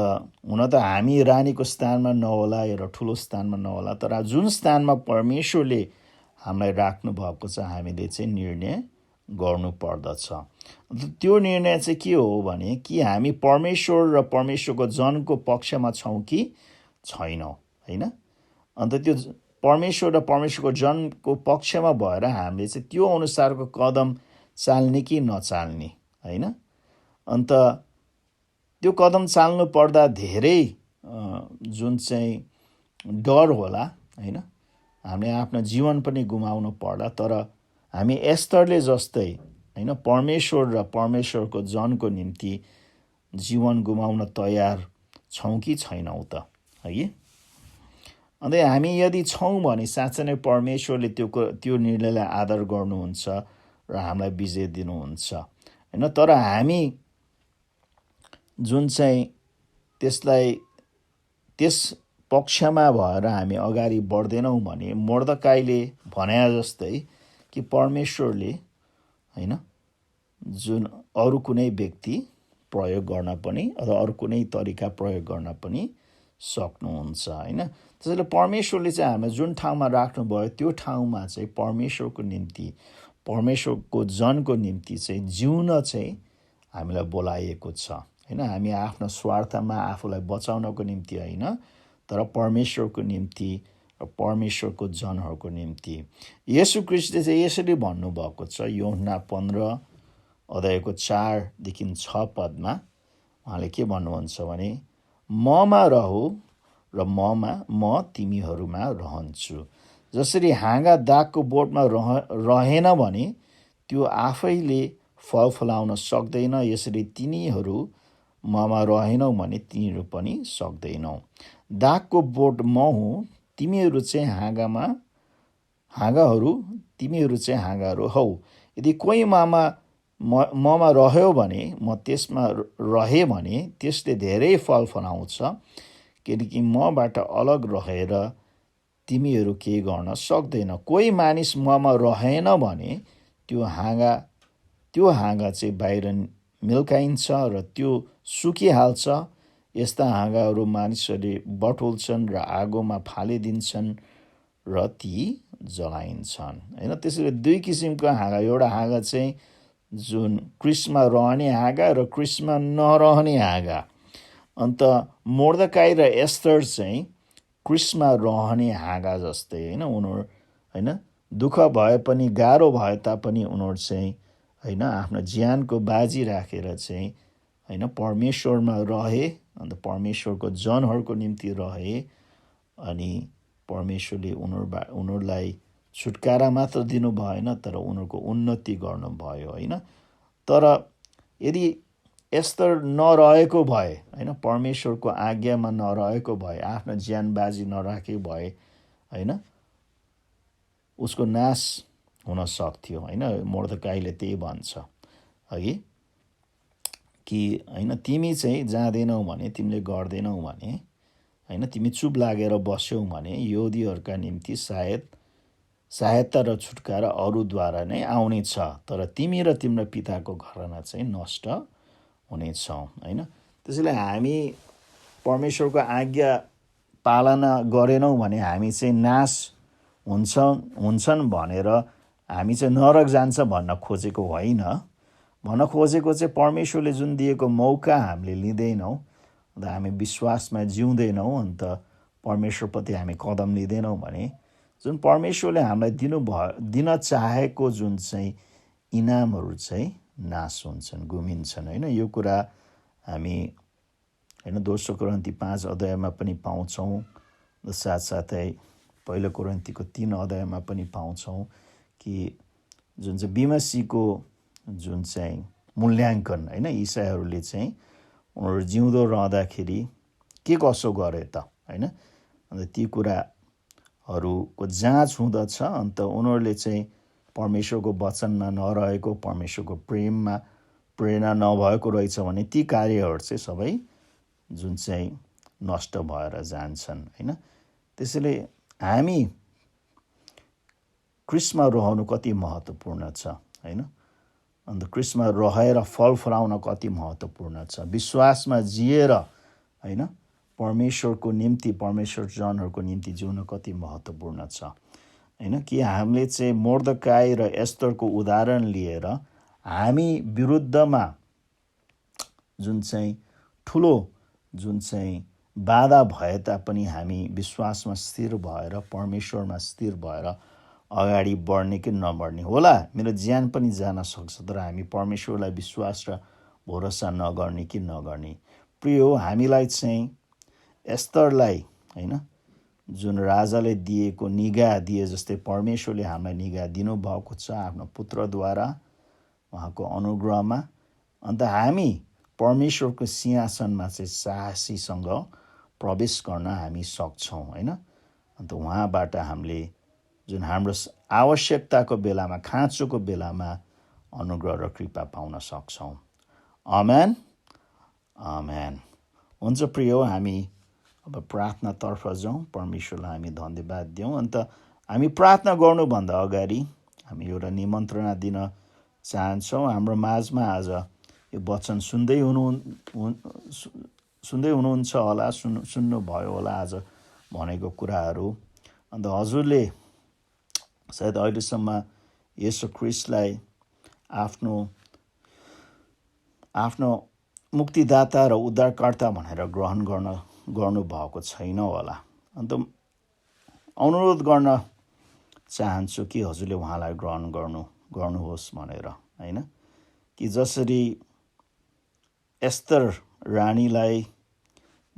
हुन त हामी रानीको स्थानमा नहोला, एउटा ठुलो स्थानमा नहोला, तर जुन स्थानमा परमेश्वरले हामीलाई राख्नु भएको छ हामीले चाहिँ निर्णय गर्नु पर्दछ। त्यो निर्णय चाहिँ के हो भने कि हामी परमेश्वर र परमेश्वरको जनको पक्षमा छौँ कि छैनौँ होइन। अन्त त्यो परमेश्वर र परमेश्वरको जनको पक्षमा भएर हामीले चाहिँ त्यो अनुसारको कदम चाल्ने कि नचाल्ने होइन। अन्त त्यो कदम चाल्नु पर्दा धेरै जुन चाहिँ डर होला होइन, हामीले आफ्नो जीवन पनि गुमाउनु पर्ला, तर हामी एस्तरले जस्तै होइन परमेश्वर र परमेश्वरको जनको निम्ति जीवन गुमाउन तयार छौँ कि छैनौँ त है। अन्त हामी यदि छौँ भने साँच्चै नै परमेश्वरले त्यो निर्णयलाई आदर गर्नुहुन्छ र हामीलाई विजय दिनुहुन्छ होइन। तर हामी जुन चाहिँ त्यस पक्षमा भएर हामी अगाडि बढ्दैनौँ भने मोर्देखाईले भने जस्तै कि परमेश्वरले होइन जुन अरू कुनै व्यक्ति प्रयोग गर्न पनि अथवा अरू कुनै तरिका प्रयोग गर्न पनि सक्नुहुन्छ होइन। त्यसैले परमेश्वरले चाहिँ हामीलाई जुन ठाउँमा राख्नुभयो त्यो ठाउँमा चाहिँ परमेश्वरको निम्ति, परमेश्वरको जनको निम्ति चाहिँ जिउन चाहिँ हामीलाई बोलाइएको छ होइन। हामी आफ्नो स्वार्थमा आफूलाई बचाउनको निम्ति होइन, तर परमेश्वरको निम्ति र परमेश्वरको जनहरूको निम्ति। येशू ख्रीष्टले चाहिँ यसरी भन्नुभएको छ यूहन्ना 15:4-6 उहाँले के भन्नुहुन्छ भने, ममा रहु र म तिमीहरूमा रहन्छु। जसरी हाँगा दागको बोटमा रहेन भने त्यो आफैले फल फलाउन सक्दैन, यसरी तिनीहरू ममा रहेनौ भने तिनीहरू पनि सक्दैनौ। दागको बोट म हुँ, तिमीहरू चाहिँ हाँगाहरू हौ। यदि कोही ममा रह्यो भने म त्यसमा रहे भने त्यसले धेरै फल फलाउँछ, किनकि मबाट अलग रहेर तिमीहरू केही गर्न सक्दैन। कोही मानिस ममा रहेन भने त्यो हाँगा चाहिँ बाहिर मिल्काइन्छ र त्यो सुकिहाल्छ। यस्ता हाँगाहरू मानिसहरूले बटुल्छन् र आगोमा फालिदिन्छन् र ती जलाइन्छन् होइन। त्यसरी दुई किसिमको हाँगा, एउटा हाँगा चाहिँ जुन क्रिस्टमा रहने हाँगा र क्रिस्टमा नरहने हाँगा। अन्त मोर्देखाई र एस्तर चाहिँ क्रिस्टमा रहने हाँगा जस्तै होइन। उनीहरू होइन दुःख भए पनि गाह्रो भए तापनि उनीहरू चाहिँ होइन आफ्नो ज्यानको बाजी राखेर चाहिँ होइन परमेश्वरमा रहे, अन्त परमेश्वरको जनहरूको निम्ति रहे, अनि परमेश्वरले उनीहरूलाई छुटकारा मात्र दिनु भएन तर उनीहरूको उन्नति गर्नुभयो होइन। तर यदि एस्तर नरहेको भए होइन, परमेश्वरको आज्ञामा नरहेको भए, आफ्नो ज्यान बाजी नराखेको भए होइन, उसको नाश हुन सक्थ्यो होइन। मोर्देखाईले त्यही भन्छ है कि होइन तिमी चाहिँ जाँदैनौ भने, तिमीले गर्दैनौ भने होइन, तिमी चुप लागेर बस्यौ भने यहुदीहरूका निम्ति सहायता र छुटकारा अरूद्वारा नै आउनेछ, तर तिमी र तिम्रो पिताको घराना चाहिँ नष्ट हुनेछौ होइन। त्यसैले हामी परमेश्वरको आज्ञा पालना गरेनौँ भने हामी चाहिँ नाश हुन्छन् भनेर हामी चाहिँ नरक जान्छ भन्न खोजेको होइन। भन्न खोजेको चाहिँ परमेश्वरले जुन दिएको मौका हामीले लिँदैनौँ, अन्त हामी विश्वासमा जिउँदैनौँ, अन्त परमेश्वरप्रति हामी कदम लिँदैनौँ भने जुन परमेश्वरले हामीलाई दिन चाहेको जुन चाहिँ इनामहरू चाहिँ नाश हुन्छन्, गुमिन्छन्। होइन, यो कुरा हामी होइन 2 कोरिन्थी 5 अध्यायमा पनि पाउँछौँ, साथसाथै 1 कोरिन्थीको 3 अध्यायमा पनि पाउँछौँ कि जुन चाहिँ बिमसीको जुन चाहिँ मूल्याङ्कन होइन इसाईहरूले चाहिँ उनीहरू जिउँदो रहँदाखेरि के कसो गरे त होइन, अन्त ती कुराहरूको जाँच हुँदछ। अन्त उनीहरूले चाहिँ परमेश्वरको वचनमा नरहेको, परमेश्वरको प्रेममा प्रेरणा नभएको रहेछ भने ती कार्यहरू चाहिँ सबै जुन चाहिँ नष्ट भएर जान्छन्। होइन, त्यसैले हामी क्रिस्टमा रहनु कति महत्त्वपूर्ण छ। होइन, अन्त क्रिस्टमा रहेर फल फलाउन कति महत्त्वपूर्ण छ, विश्वासमा जिएर होइन परमेश्वरको निम्ति, परमेश्वर जनहरूको निम्ति जिउन कति महत्त्वपूर्ण छ। होइन, कि हामीले चाहिँ मोर्देकाई र एस्तरको उदाहरण लिएर हामी विरुद्धमा जुन चाहिँ ठुलो जुन चाहिँ बाधा भए तापनि हामी विश्वासमा स्थिर भएर, परमेश्वरमा स्थिर भएर अगाडि बढ्ने कि नबढ्ने होला। मेरो ज्यान पनि जान सक्छ, तर हामी परमेश्वरलाई विश्वास र भरोसा नगर्ने कि नगर्ने। प्रियो, हामीलाई चाहिँ एस्तरलाई होइन जुन राजाले दिएको निगाह दिए जस्तै परमेश्वरले हामीलाई निगाह दिनुभएको छ आफ्नो पुत्रद्वारा, उहाँको अनुग्रहमा। अन्त हामी परमेश्वरको सिंहासनमा चाहिँ साहसीसँग प्रवेश गर्न हामी सक्छौँ। होइन, अन्त उहाँबाट हामीले जुन हाम्रो आवश्यकताको बेलामा, खाँचोको बेलामा अनुग्रह र कृपा पाउन सक्छौँ। आमेन, आमेन। हुन्छ प्रियो, हामी अब प्रार्थनातर्फ जाउँ, परमेश्वरलाई हामी धन्यवाद दिउँ। अन्त हामी प्रार्थना गर्नुभन्दा अगाडि हामी एउटा निमन्त्रणा दिन चाहन्छौँ। हाम्रो माझमा आज यो वचन सुन्दै हुनुहुन्छ होला, सुन्नुभयो होला आज भनेको कुराहरू। अन्त हजुरले सायद अहिलेसम्म येशू ख्रिस्टलाई आफ्नो मुक्तिदाता र उद्धारकर्ता भनेर ग्रहण गर्नुभएको छैन होला। अन्त अनुरोध गर्न चाहन्छु कि हजुरले उहाँलाई ग्रहण गर्नुहोस् भनेर। होइन, कि जसरी एस्तर रानीलाई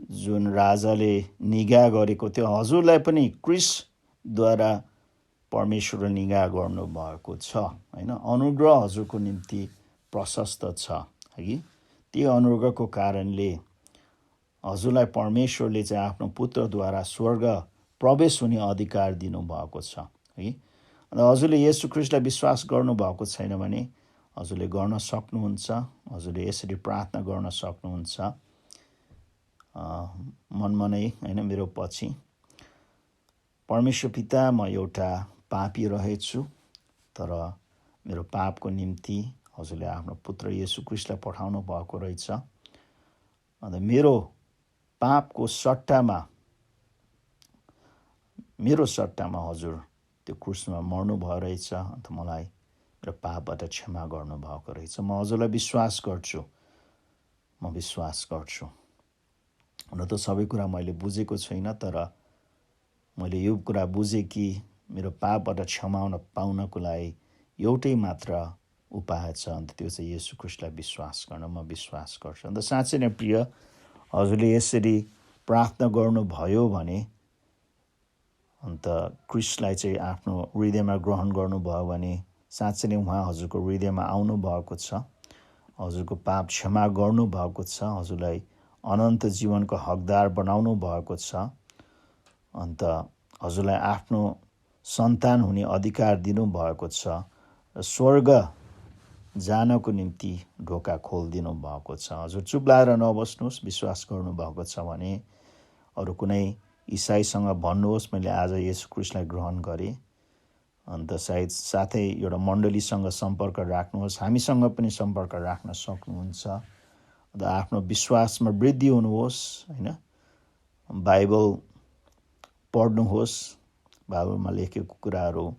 जुन राजाले निगाह गरेको थियो, हजुरलाई पनि क्रिस्टद्वारा परमेश्वरले निगाह गर्नुभएको छ। होइन, अनुग्रह हजुरको निम्ति प्रशस्त छ कि त्यो अनुग्रहको कारणले हजुरलाई परमेश्वरले चाहिँ आफ्नो पुत्रद्वारा स्वर्ग प्रवेश हुने अधिकार दिनुभएको छ है। अन्त हजुरले येशू ख्रिस्टलाई विश्वास गर्नुभएको छैन भने हजुरले गर्न सक्नुहुन्छ। हजुरले यसरी प्रार्थना गर्न सक्नुहुन्छ, मनमनै होइन, मेरो पछि, परमेश्वर पिता, म एउटा पापी रहेछु, तर मेरो पापको निम्ति हजुरले आफ्नो पुत्र येशू ख्रिस्टलाई पठाउनु भएको रहेछ। अन्त मेरो पापको सट्टामा, मेरो सट्टामा हजुर त्यो क्रुसमा मर्नु भयो रहेछ। अन्त मलाई मेरो पापबाट क्षमा गर्नुभएको रहेछ। म हजुरलाई विश्वास गर्छु, म विश्वास गर्छु। हुन त सबै कुरा मैले बुझेको छैन, तर मैले यो कुरा बुझेँ कि मेरो पापबाट क्षमा पाउनको लागि एउटै मात्र उपाय छ, अन्त त्यो चाहिँ येशू ख्रिस्टलाई विश्वास गर्न। म विश्वास गर्छु। अन्त साँच्चै नै प्रिय, हजुरले यसरी प्रार्थना गर्नुभयो भने, अन्त क्रिस्टलाई चाहिँ आफ्नो हृदयमा ग्रहण गर्नुभयो भने साँच्चै नै उहाँ हजुरको हृदयमा आउनुभएको छ, हजुरको पाप क्षमा गर्नुभएको छ, हजुरलाई अनन्त जीवनको हकदार बनाउनु भएको छ। अन्त हजुरलाई आफ्नो सन्तान हुने अधिकार दिनुभएको छ र स्वर्ग जानको निम्ति ढोका खोलिदिनु भएको छ। हजुर चुप लाएर नबस्नुहोस्। विश्वास गर्नुभएको छ भने अरू कुनै इसाईसँग भन्नुहोस्, मैले आज येशू ख्रिस्टलाई ग्रहण गरेँ। अन्त सायद साथै एउटा मण्डलीसँग सम्पर्क राख्नुहोस्, हामीसँग पनि सम्पर्क राख्न सक्नुहुन्छ। अन्त आफ्नो विश्वासमा वृद्धि हुनुहोस्। होइन, बाइबल पढ्नुहोस्, बाइबलमा लेखेको कुराहरू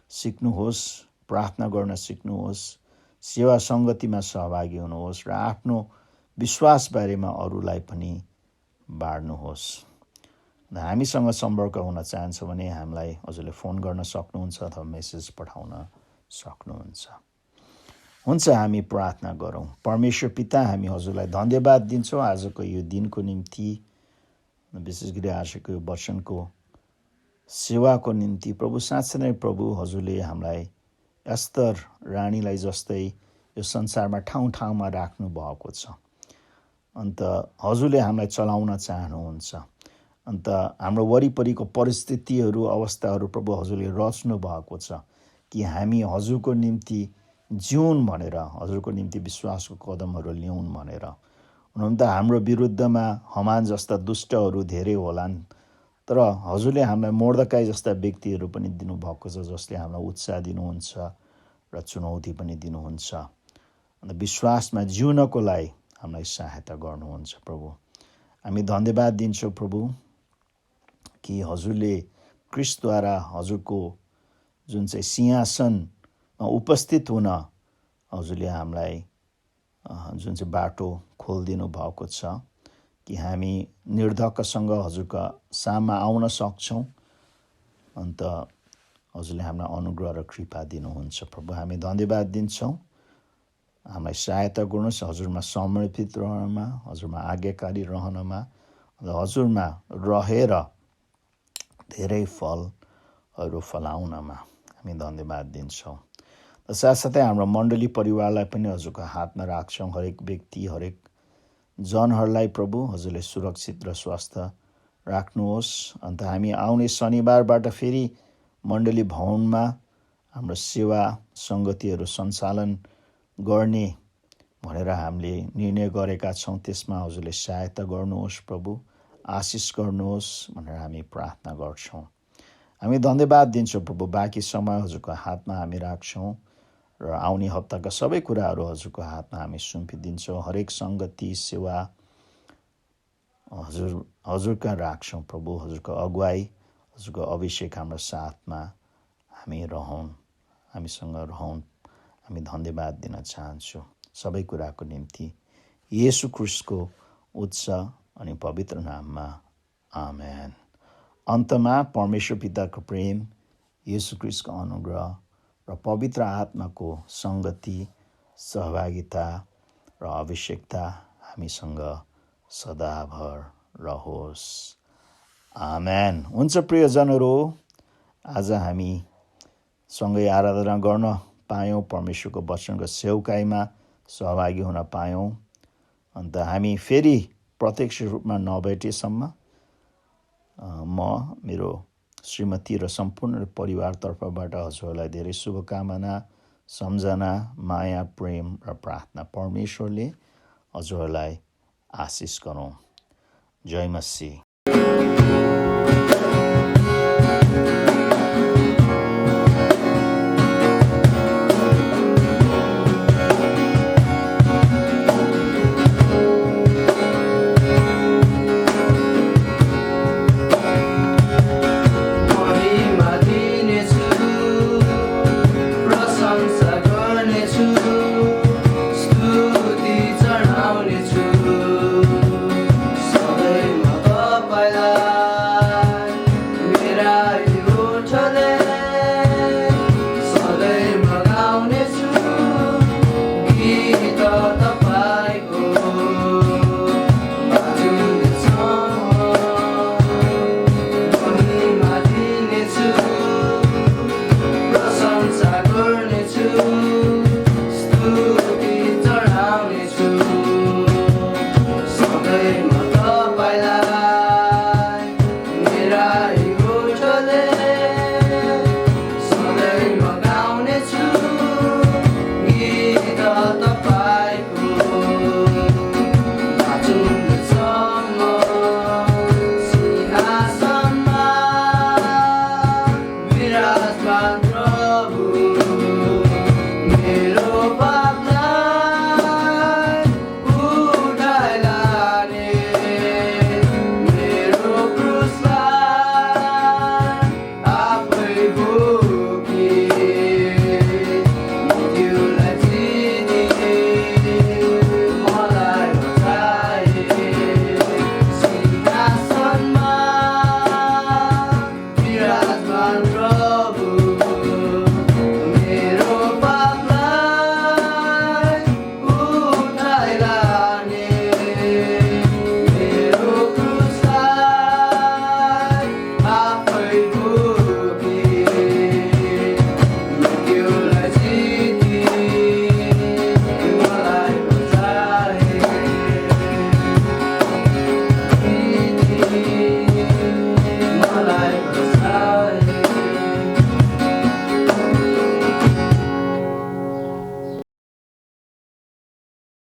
सिक्नुहोस्, प्रार्थना गर्न सिक्नुहोस्, सेवा सङ्गतिमा सहभागी हुनुहोस् र आफ्नो विश्वासबारेमा अरूलाई पनि बाँड्नुहोस्। हामीसँग सम्पर्क हुन चाहन्छ भने हामीलाई हजुरले फोन गर्न सक्नुहुन्छ अथवा मेसेज पठाउन सक्नुहुन्छ। हुन्छ, हामी प्रार्थना गरौँ। परमेश्वर पिता, हामी हजुरलाई धन्यवाद दिन्छौँ आजको यो दिनको निम्ति, विशेष गरी आजको यो वचनको सेवाको निम्ति। प्रभु, साँच्चै नै प्रभु, हजुरले हामीलाई एस्तर रानीलाई जस्तै यो संसारमा ठाउँ ठाउँमा राख्नु भएको छ। अन्त हजुरले हामीलाई चलाउन चाहनुहुन्छ। अन्त हाम्रो वरिपरिको परिस्थितिहरू, अवस्थाहरू प्रभु हजुरले रच्नु भएको छ कि हामी हजुरको निम्ति जिउन् भनेर, हजुरको निम्ति विश्वासको कदमहरू ल्याउन् भनेर। हुन त हाम्रो विरुद्धमा हमान जस्ता दुष्टहरू धेरै होलान्, तर हजुरले हामीलाई मोर्दकाई जस्ता व्यक्तिहरू पनि दिनुभएको छ, जसले हामीलाई उत्साह दिनुहुन्छ र चुनौती पनि दिनुहुन्छ। अन्त विश्वासमा जिउनको लागि हामीलाई सहायता गर्नुहुन्छ। प्रभु, हामी धन्यवाद दिन्छौँ प्रभु कि हजुरले क्रिस्टद्वारा हजुरको जुन चाहिँ सिंहासनमा उपस्थित हुन हजुरले हामीलाई जुन चाहिँ बाटो खोलिदिनु भएको छ कि हामी निर्धक्कसँग हजुरका साममा आउन सक्छौँ। अन्त हजुरले हामीलाई अनुग्रह र कृपा दिनुहुन्छ। प्रभु, हामी धन्यवाद दिन्छौँ। हामीलाई सहायता गर्नुहोस् हजुरमा समर्पित रहनमा, हजुरमा आज्ञाकारी रहनमा, हजुरमा रहेर धेरै फलहरू फलाउनमा हामी धन्यवाद दिन्छौँ। र साथसाथै हाम्रो मण्डली परिवारलाई पनि हजुरको हातमा राख्छौँ। हरेक व्यक्ति, हरेक जनहरूलाई प्रभु हजुरले सुरक्षित र स्वस्थ राख्नुहोस्। अन्त हामी आउने शनिबारबाट फेरि मण्डली भवनमा हाम्रो सेवा सङ्गतिहरू सञ्चालन गर्ने भनेर हामीले निर्णय गरेका छौँ। त्यसमा हजुरले सहायता गर्नुहोस् प्रभु, आशिष गर्नुहोस् भनेर हामी प्रार्थना गर्छौँ। हामी धन्यवाद दिन्छौँ प्रभु। बाँकी समय हजुरको हातमा हामी राख्छौँ र आउने हप्ताका सबै कुराहरू हजुरको हातमा हामी सुम्पिदिन्छौँ। हरेक सङ्गति सेवा हजुरका राख्छौँ प्रभु। हजुरको अगुवाई, हजुरको अभिषेक हाम्रो साथमा हामी रहौँ, हामीसँग रहौँ। हामी धन्यवाद दिन चाहन्छौँ सबै कुराको निम्ति येशू ख्रीष्टको उच्च अनि पवित्र नाममा, आमेन। अन्तमा परमेश्वर पिताको प्रेम, येशू ख्रीष्टको अनुग्रह र पवित्र आत्माको सङ्गति, सहभागिता र अभिषेकता हामीसँग सदाभर रहोस्। आमेन। हुन्छ प्रियजनहरू, आज हामी सँगै आराधना गर्न पायौँ, परमेश्वरको वचनको सेवकाईमा सहभागी हुन पायौँ। अन्त हामी फेरि प्रत्यक्ष रूपमा नभेटेसम्म म, मेरो श्रीमती र सम्पूर्ण परिवारतर्फबाट हजुरहरूलाई धेरै शुभकामना, सम्झना, माया, प्रेम र प्रार्थना। परमेश्वरले हजुरहरूलाई आशिष गरौँ। जय मसीह। Run, run.